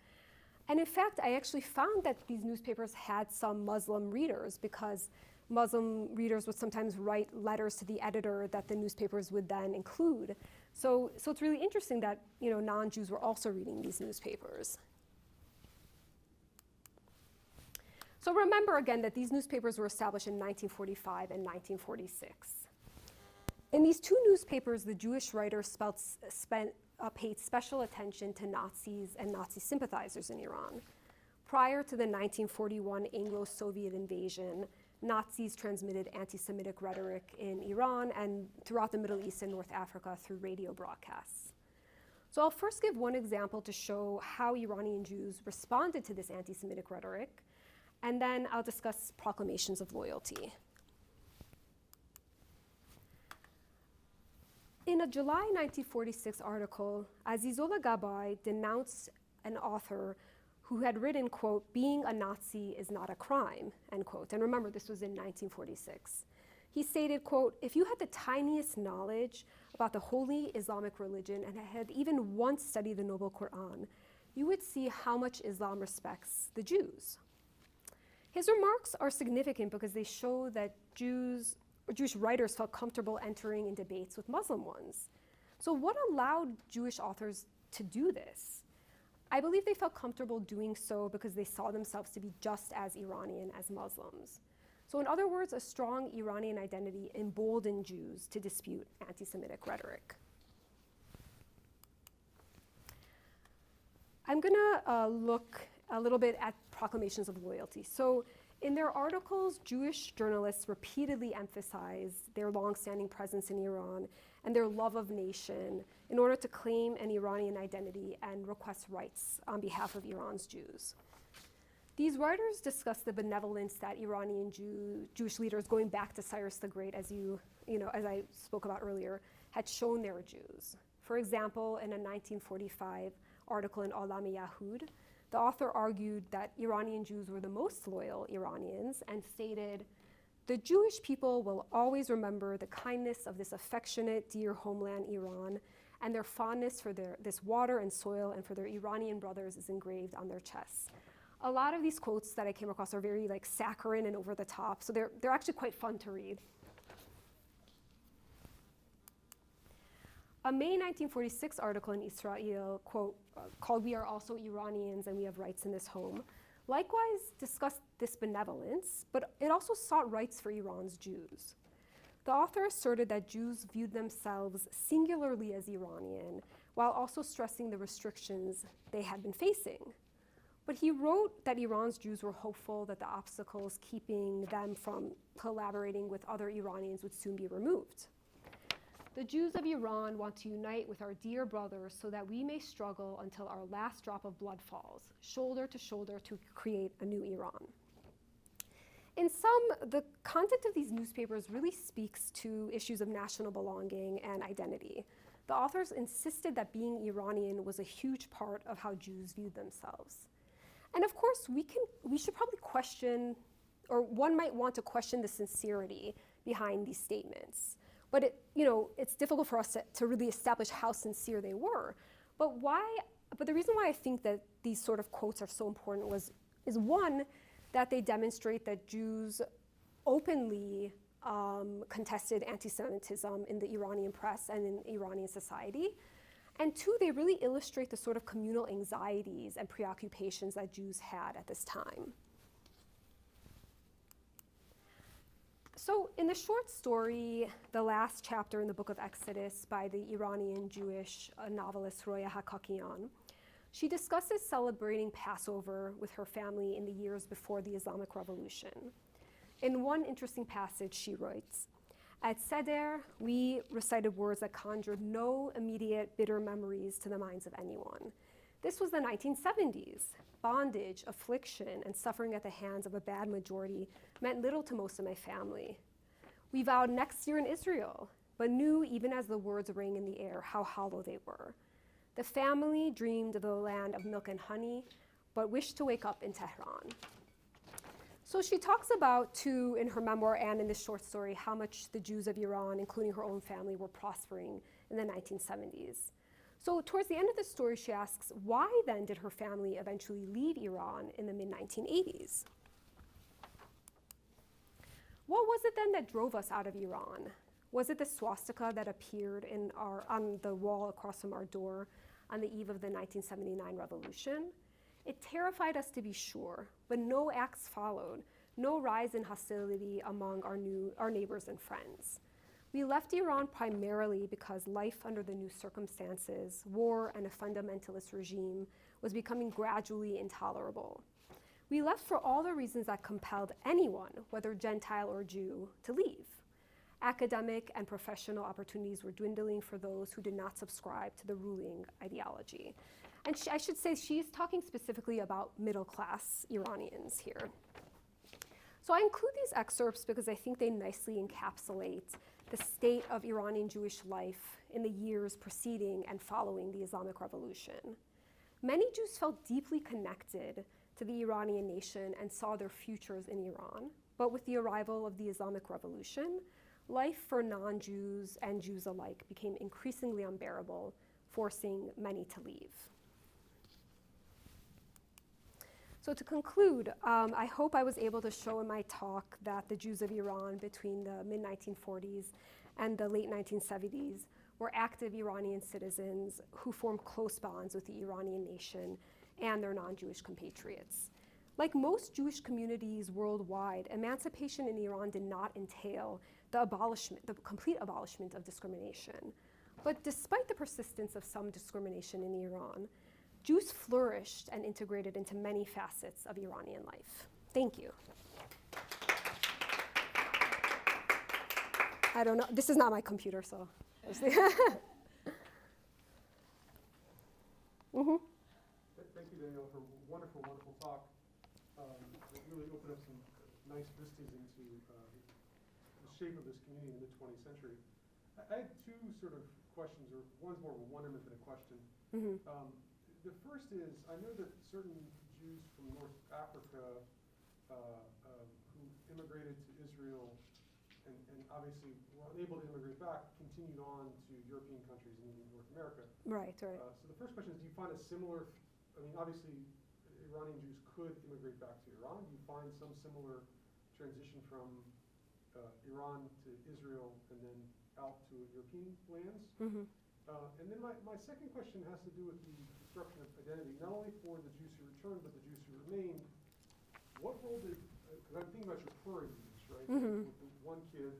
And in fact, I actually found that these newspapers had some Muslim readers because Muslim readers would sometimes write letters to the editor that the newspapers would then include. So it's really interesting that non-Jews were also reading these newspapers. So remember again that these newspapers were established in 1945 and 1946. In these two newspapers, the Jewish writers paid special attention to Nazis and Nazi sympathizers in Iran. Prior to the 1941 Anglo-Soviet invasion, Nazis transmitted anti-Semitic rhetoric in Iran and throughout the Middle East and North Africa through radio broadcasts. So I'll first give one example to show how Iranian Jews responded to this anti-Semitic rhetoric, and then I'll discuss proclamations of loyalty. In a July 1946 article, Azizullah Gabay denounced an author who had written, quote, "Being a Nazi is not a crime," end quote. And remember, this was in 1946. He stated, quote, "If you had the tiniest knowledge about the holy Islamic religion and had even once studied the Noble Quran, you would see how much Islam respects the Jews." His remarks are significant because they show that Jewish writers felt comfortable entering in debates with Muslim ones. So what allowed Jewish authors to do this? I believe they felt comfortable doing so because they saw themselves to be just as Iranian as Muslims. So in other words, a strong Iranian identity emboldened Jews to dispute anti-Semitic rhetoric. I'm gonna look a little bit at proclamations of loyalty. So in their articles, Jewish journalists repeatedly emphasized their longstanding presence in Iran and their love of nation in order to claim an Iranian identity and request rights on behalf of Iran's Jews. These writers discuss the benevolence that Iranian Jewish leaders, going back to Cyrus the Great, as I spoke about earlier, had shown their Jews. For example, in a 1945 article in Alam Yahud, the author argued that Iranian Jews were the most loyal Iranians and stated, "The Jewish people will always remember the kindness of this affectionate, dear homeland Iran, and their fondness for this water and soil and for their Iranian brothers is engraved on their chests." A lot of these quotes that I came across are very saccharine and over the top, so they're actually quite fun to read. A May 1946 article in Israel, quote, called "We Are Also Iranians and We Have Rights in This Home," likewise discussed this benevolence, but it also sought rights for Iran's Jews. The author asserted that Jews viewed themselves singularly as Iranian, while also stressing the restrictions they had been facing. But he wrote that Iran's Jews were hopeful that the obstacles keeping them from collaborating with other Iranians would soon be removed. "The Jews of Iran want to unite with our dear brothers so that we may struggle until our last drop of blood falls, shoulder to shoulder, to create a new Iran." In some, the content of these newspapers really speaks to issues of national belonging and identity. The authors insisted that being Iranian was a huge part of how Jews viewed themselves. And of course, we should probably question, or one might want to question the sincerity behind these statements. But it's difficult for us to really establish how sincere they were. But the reason why I think that these sort of quotes are so important is one, that they demonstrate that Jews openly contested anti-Semitism in the Iranian press and in Iranian society. And two, they really illustrate the sort of communal anxieties and preoccupations that Jews had at this time. So in the short story, the last chapter in the book of Exodus by the Iranian Jewish novelist Roya Hakakian, she discusses celebrating Passover with her family in the years before the Islamic Revolution. In one interesting passage, she writes, "At Seder, we recited words that conjured no immediate bitter memories to the minds of anyone. This was the 1970s. Bondage, affliction, and suffering at the hands of a bad majority meant little to most of my family. We vowed next year in Israel, but knew even as the words rang in the air how hollow they were. The family dreamed of the land of milk and honey, but wished to wake up in Tehran." So she talks about, too, in her memoir and in this short story, how much the Jews of Iran, including her own family, were prospering in the 1970s. So towards the end of the story, she asks, why then did her family eventually leave Iran in the mid-1980s? What was it then that drove us out of Iran? Was it the swastika that appeared on the wall across from our door on the eve of the 1979 revolution? It terrified us, to be sure, but no acts followed, no rise in hostility among our neighbors and friends. We left Iran primarily because life under the new circumstances, war, and a fundamentalist regime was becoming gradually intolerable. We left for all the reasons that compelled anyone, whether Gentile or Jew, to leave. Academic and professional opportunities were dwindling for those who did not subscribe to the ruling ideology. And I should say she's talking specifically about middle-class Iranians here. So I include these excerpts because I think they nicely encapsulate the state of Iranian Jewish life in the years preceding and following the Islamic Revolution. Many Jews felt deeply connected to the Iranian nation and saw their futures in Iran. But with the arrival of the Islamic Revolution, life for non-Jews and Jews alike became increasingly unbearable, forcing many to leave. So to conclude, I hope I was able to show in my talk that the Jews of Iran between the mid-1940s and the late 1970s were active Iranian citizens who formed close bonds with the Iranian nation and their non-Jewish compatriots. Like most Jewish communities worldwide, emancipation in Iran did not entail the complete abolishment of discrimination. But despite the persistence of some discrimination in Iran, Jews flourished and integrated into many facets of Iranian life. Thank you. I don't know, this is not my computer, so. Thank you, Daniella, for a wonderful, wonderful talk. It really opened up some nice vistas into the shape of this community in the 20th century. I had two sort of questions, or one's more of a wonderment than a question. The first is, I know that certain Jews from North Africa who immigrated to Israel and obviously were unable to immigrate back, continued on to European countries and even North America. Right. So the first question is, do you find a similar, I mean, obviously Iranian Jews could immigrate back to Iran. Do you find some similar transition from Iran to Israel and then out to European lands? And then my second question has to do with the destruction of identity, not only for the Jews who returned, but the Jews who remained. What role did, because I'm thinking about your Purim use, right? With the one kid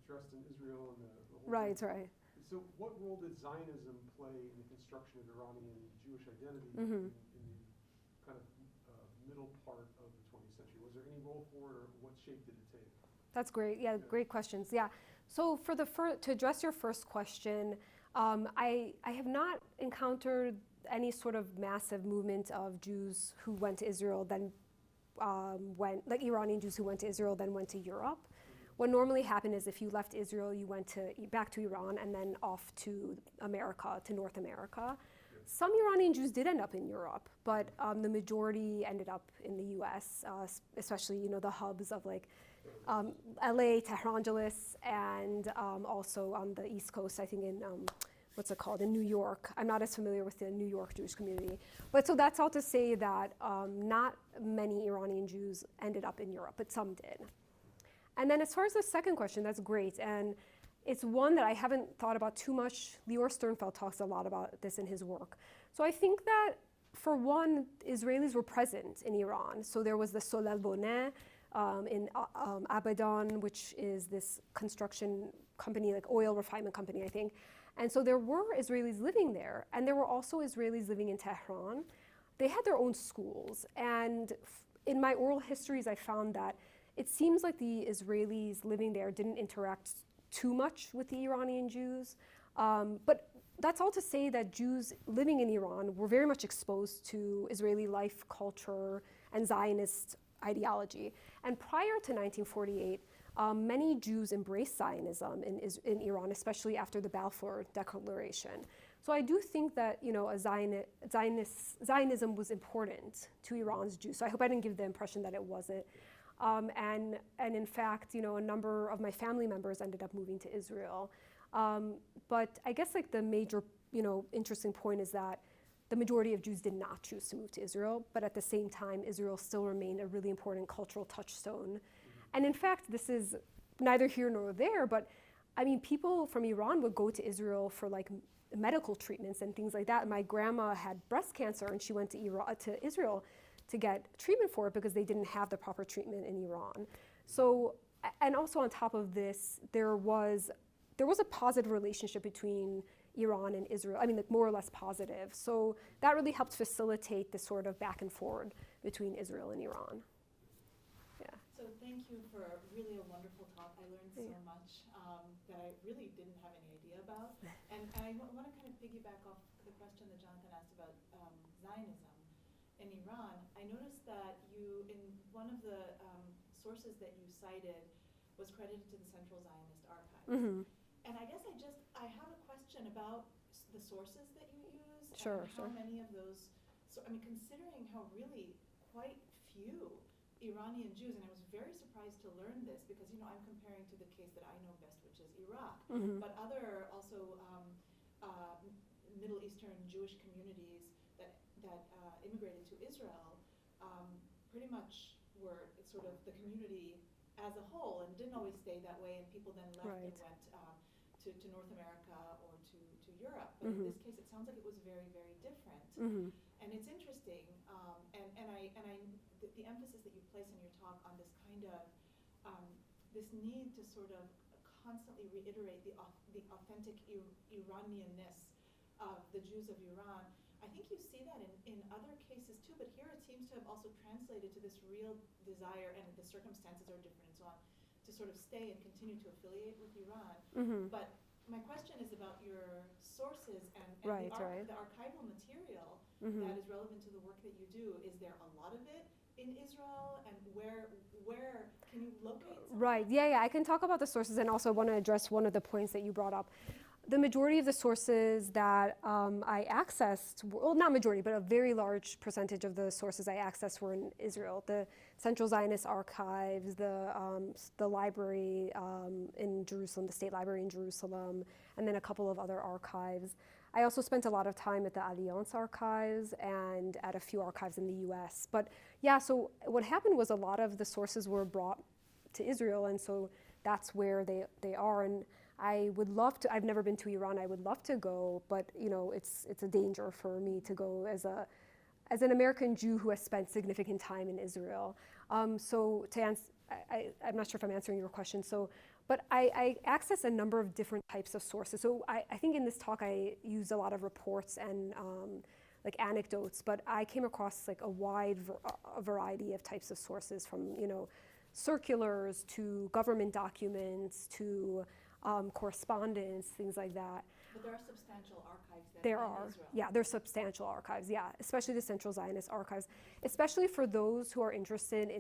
dressed in Israel and the whole Right. So what role did Zionism play in the construction of Iranian Jewish identity in the kind of middle part of the 20th century? Was there any role for it, or what shape did it take? That's great. Yeah, great questions. Yeah. So to address your first question, I have not encountered any sort of massive movement of Jews who went to Israel then like Iranian Jews who went to Israel then went to Europe. What normally happened is if you left Israel, you went back to Iran and then off to America, to North America. Some Iranian Jews did end up in Europe, but the majority ended up in the U.S., especially the hubs of like LA, Tehran, and also on the East Coast, I think in in New York. I'm not as familiar with the New York Jewish community. But so that's all to say that not many Iranian Jews ended up in Europe, but some did. And then as far as the second question, that's great. And it's one that I haven't thought about too much. Lior Sternfeld talks a lot about this in his work. So I think that, for one, Israelis were present in Iran. So there was the Solel Boneh in Abadan, which is this construction company, like oil refinement company, I think. And so there were Israelis living there, and there were also Israelis living in Tehran. They had their own schools, and in my oral histories, I found that it seems like the Israelis living there didn't interact too much with the Iranian Jews. But that's all to say that Jews living in Iran were very much exposed to Israeli life, culture, and Zionist ideology. And prior to 1948, many Jews embraced Zionism in Iran, especially after the Balfour Declaration. So I do think that Zionism was important to Iran's Jews. So I hope I didn't give the impression that it wasn't. And in fact, a number of my family members ended up moving to Israel. But I guess like the major, interesting point is that the majority of Jews did not choose to move to Israel, but at the same time, Israel still remained a really important cultural touchstone. And in fact, this is neither here nor there, but I mean, people from Iran would go to Israel for like medical treatments and things like that. My grandma had breast cancer and she went to Israel to get treatment for it because they didn't have the proper treatment in Iran. So, and also on top of this, there was a positive relationship between Iran and Israel, like more or less positive. So that really helped facilitate the sort of back and forth between Israel and Iran. Yeah. So thank you for really a wonderful talk. I learned so much that I really didn't have any idea about. And I want to kind of piggyback off the question that Jonathan asked about Zionism in Iran. I noticed that you, in one of the sources that you cited, was credited to the Central Zionist Archive. Mm-hmm. And I guess I have a question about the sources that you use. Sure, and how many of those, considering how really quite few Iranian Jews, and I was very surprised to learn this because, I'm comparing to the case that I know best, which is Iraq. Mm-hmm. But other also Middle Eastern Jewish communities that immigrated to Israel pretty much were sort of the community as a whole, and didn't always stay that way, and people then left Right. and went to North America or to Europe. But in this case, it sounds like it was very, very different. Mm-hmm. And it's interesting, the emphasis that you place in your talk on this kind of this need to sort of constantly reiterate the authentic Iranianness of the Jews of Iran. I think you see that in other cases too, but here it seems to have also translated to this real desire, and the circumstances are different and so on, to sort of stay and continue to affiliate with Iran. Mm-hmm. But my question is about your sources and Right. the archival material Mm-hmm. that is relevant to the work that you do. Is there a lot of it in Israel, and where can you locate some? Right, yeah, I can talk about the sources, and also want to address one of the points that you brought up. The majority of the sources that I accessed, well, not majority, but a very large percentage of the sources I accessed were in Israel. The Central Zionist Archives, the library in Jerusalem, the State Library in Jerusalem, and then a couple of other archives. I also spent a lot of time at the Alliance archives and at a few archives in the US. But yeah, so what happened was a lot of the sources were brought to Israel, and so that's where they are. And I would love to, I've never been to Iran, I would love to go, but it's a danger for me to go as an American Jew who has spent significant time in Israel. So to answer, I'm not sure if I'm answering your question. But I access a number of different types of sources. So I think in this talk I use a lot of reports and like anecdotes, but I came across like a wide variety of types of sources, from circulars to government documents to correspondence, things like that. But there are substantial archives that There in are, Israel. yeah, there's substantial archives, yeah, especially the Central Zionist archives, especially for those who are interested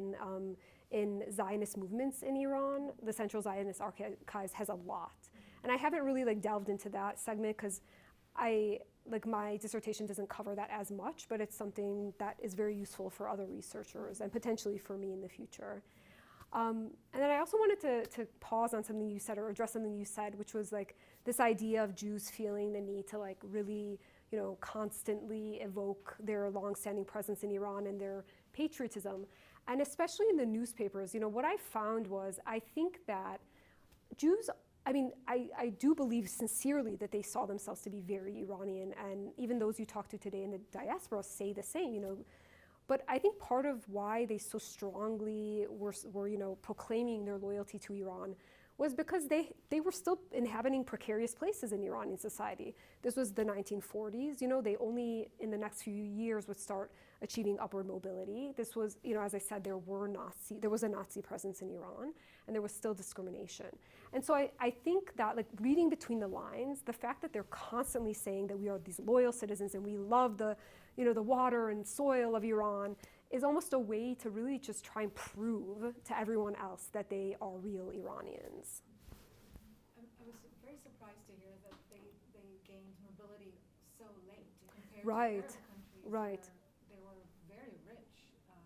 in Zionist movements in Iran. The Central Zionist archives has a lot, and I haven't really delved into that segment because my dissertation doesn't cover that as much, but it's something that is very useful for other researchers and potentially for me in the future. And then I also wanted to pause on something you said or address something you said, which was this idea of Jews feeling the need to really, constantly evoke their longstanding presence in Iran and their patriotism. And especially in the newspapers, what I found was I think that Jews, I do believe sincerely that they saw themselves to be very Iranian, and even those you talk to today in the diaspora say the same, But I think part of why they so strongly were proclaiming their loyalty to Iran was because they were still inhabiting precarious places in Iranian society. This was the 1940s. They only in the next few years would start achieving upward mobility. This was, as I said, there was a Nazi presence in Iran, and there was still discrimination. And so I think that reading between the lines, the fact that they're constantly saying that we are these loyal citizens and we love the water and soil of Iran is almost a way to really just try and prove to everyone else that they are real Iranians. I was very surprised to hear that they gained mobility so late compared Right, to Arab countries right. where they were very rich and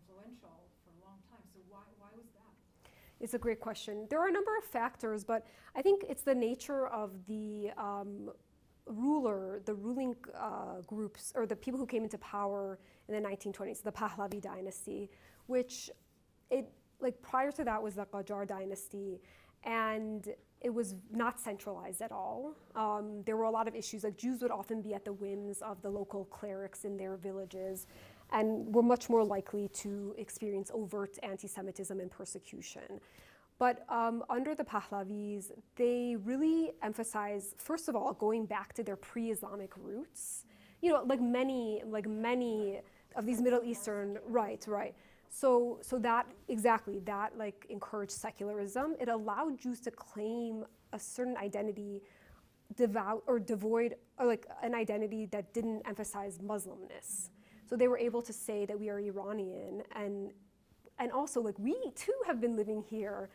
influential for a long time. So why was that? It's a great question. There are a number of factors, but I think it's the nature of the ruling groups, or the people who came into power in the 1920s, the Pahlavi dynasty, which prior to that was the Qajar dynasty, and it was not centralized at all. There were a lot of issues, Jews would often be at the whims of the local clerics in their villages, and were much more likely to experience overt anti-Semitism and persecution. But under the Pahlavis, they really emphasize, first of all, going back to their pre-Islamic roots. Like many of these Middle Eastern, right. So that encouraged secularism. It allowed Jews to claim a certain identity, devoid, or an identity that didn't emphasize Muslimness. So they were able to say that we are Iranian, and also we too have been living here,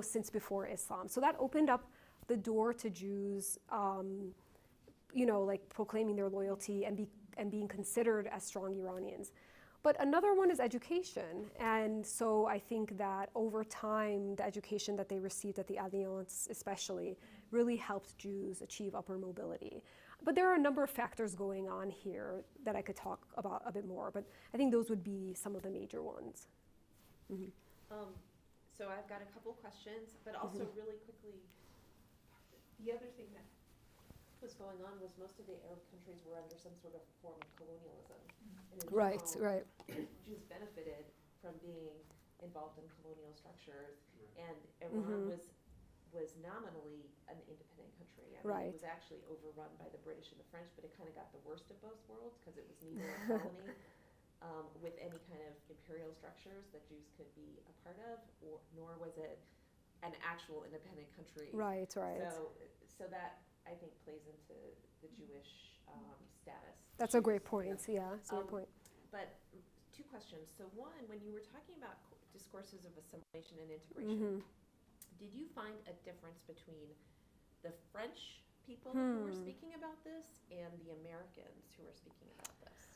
since before Islam. So that opened up the door to Jews, proclaiming their loyalty and being considered as strong Iranians. But another one is education. And so I think that over time, the education that they received at the Alliance especially really helped Jews achieve upward mobility. But there are a number of factors going on here that I could talk about a bit more, but I think those would be some of the major ones. Mm-hmm. So I've got a couple questions, but also really quickly, the other thing that was going on was most of the Arab countries were under some sort of form of colonialism. And in Right. Jews benefited from being involved in colonial structures, and Iran was nominally an independent country. Right. It was actually overrun by the British and the French, but it kind of got the worst of both worlds because it was neither a colony with any kind of imperial structures that Jews could be a part of, nor was it an actual independent country. Right. So that, I think, plays into the Jewish status. That's a great point. Yeah, that's a great point. But two questions. So one, when you were talking about discourses of assimilation and integration, did you find a difference between the French people who were speaking about this and the Americans who were speaking about this?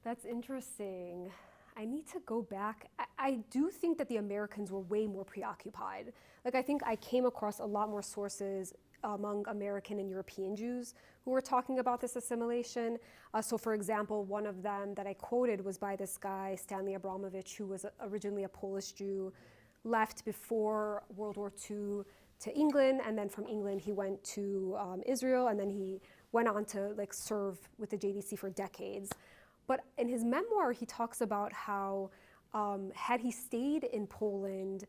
That's interesting. I need to go back. I do think that the Americans were way more preoccupied. I think I came across a lot more sources among American and European Jews who were talking about this assimilation. So for example, one of them that I quoted was by this guy, Stanley Abramovich, who was originally a Polish Jew, left before World War II to England, and then from England he went to Israel, and then he went on to serve with the JDC for decades. But in his memoir, he talks about how had he stayed in Poland,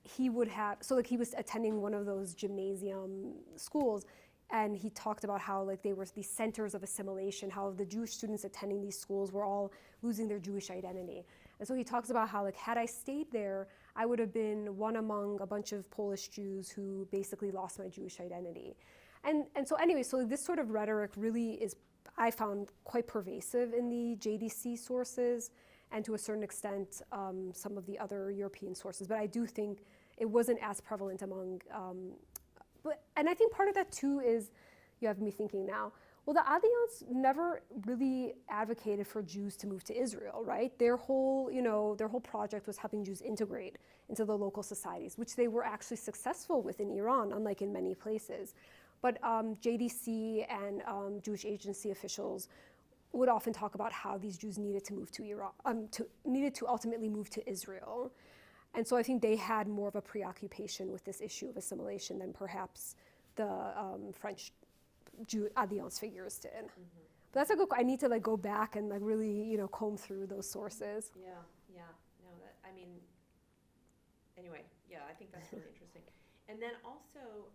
he would have, he was attending one of those gymnasium schools, and he talked about how they were these centers of assimilation, how the Jewish students attending these schools were all losing their Jewish identity. And so he talks about how had I stayed there, I would have been one among a bunch of Polish Jews who basically lost my Jewish identity. And so anyway, so this sort of rhetoric really is, I found, quite pervasive in the JDC sources and to a certain extent some of the other European sources. But I do think it wasn't as prevalent among, and I think part of that too is, you have me thinking now, well, the Alliance never really advocated for Jews to move to Israel, right? Their whole project was helping Jews integrate into the local societies, which they were actually successful with in Iran, unlike in many places. But JDC and Jewish agency officials would often talk about how these Jews needed to move to Iran, needed to ultimately move to Israel. And so I think they had more of a preoccupation with this issue of assimilation than perhaps the French Alliance figures did. Mm-hmm. But that's a good. I need to go back and really comb through those sources. Yeah. No, anyway, yeah, I think that's really interesting. And then also,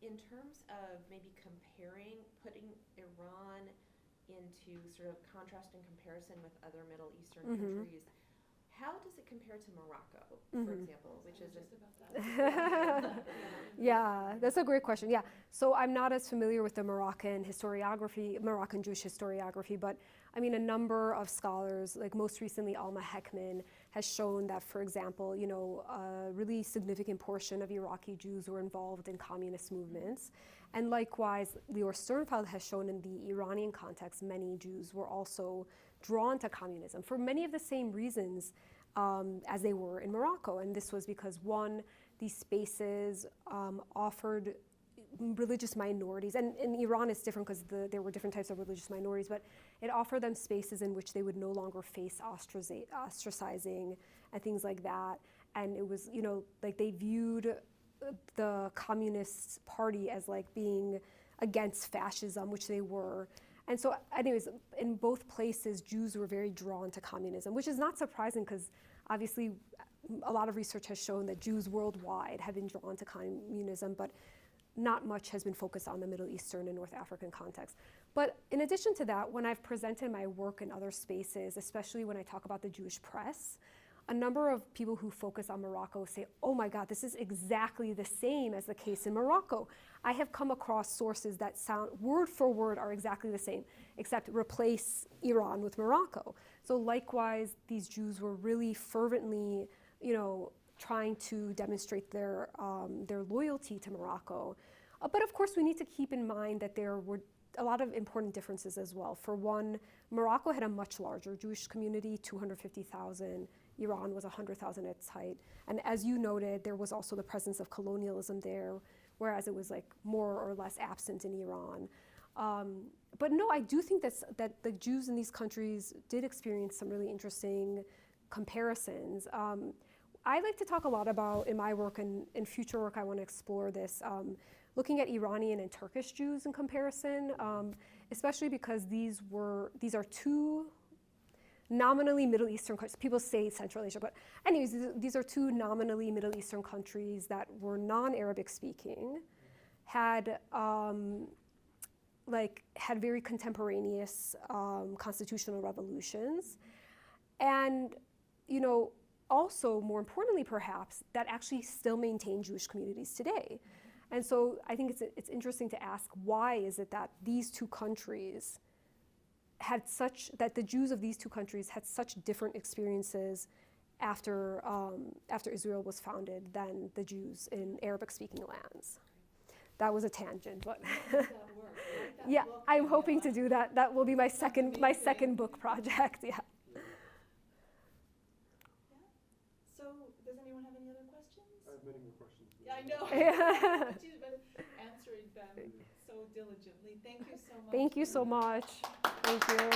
in terms of maybe putting Iran into sort of contrast and comparison with other Middle Eastern countries, how does it compare to Morocco, for example, which is just about that? Yeah, that's a great question. Yeah, so I'm not as familiar with the Moroccan Jewish historiography, but I mean, a number of scholars, like most recently Alma Heckman, has shown that, for example, a really significant portion of Iraqi Jews were involved in communist movements. And likewise, Lior Sternfeld has shown in the Iranian context, many Jews were also drawn to communism for many of the same reasons as they were in Morocco. And this was because, one, these spaces offered religious minorities, and in Iran it's different because there were different types of religious minorities, but it offered them spaces in which they would no longer face ostracizing and things like that. And it was, they viewed the Communist Party as being against fascism, which they were. And so anyways, in both places, Jews were very drawn to communism, which is not surprising because obviously a lot of research has shown that Jews worldwide have been drawn to communism, but not much has been focused on the Middle Eastern and North African context. But in addition to that, when I've presented my work in other spaces, especially when I talk about the Jewish press, a number of people who focus on Morocco say, oh my God, this is exactly the same as the case in Morocco. I have come across sources that sound word for word are exactly the same, except replace Iran with Morocco. So likewise, these Jews were really fervently, trying to demonstrate their loyalty to Morocco. But of course, we need to keep in mind that there were a lot of important differences as well. For one, Morocco had a much larger Jewish community, 250,000. Iran was 100,000 at its height. And as you noted, there was also the presence of colonialism there, whereas it was more or less absent in Iran. But no, I do think that the Jews in these countries did experience some really interesting comparisons. I like to talk a lot about, in my work and in future work, I want to explore this, looking at Iranian and Turkish Jews in comparison, especially because these are two nominally Middle Eastern countries. People say Central Asia, but anyways, these are two nominally Middle Eastern countries that were non-Arabic speaking, had very contemporaneous constitutional revolutions, and also, more importantly perhaps, that actually still maintain Jewish communities today. And so I think it's interesting to ask, why is it that these two countries that the Jews of these two countries had such different experiences after Israel was founded than the Jews in Arabic-speaking lands? That was a tangent, but yeah, I'm hoping to do that. That will be my second book project. Yeah. So, does anyone have any other questions? I have many more questions. Yeah, I know. But you've been answering them so diligently. Thank you so much. Thank you so much. Thank you.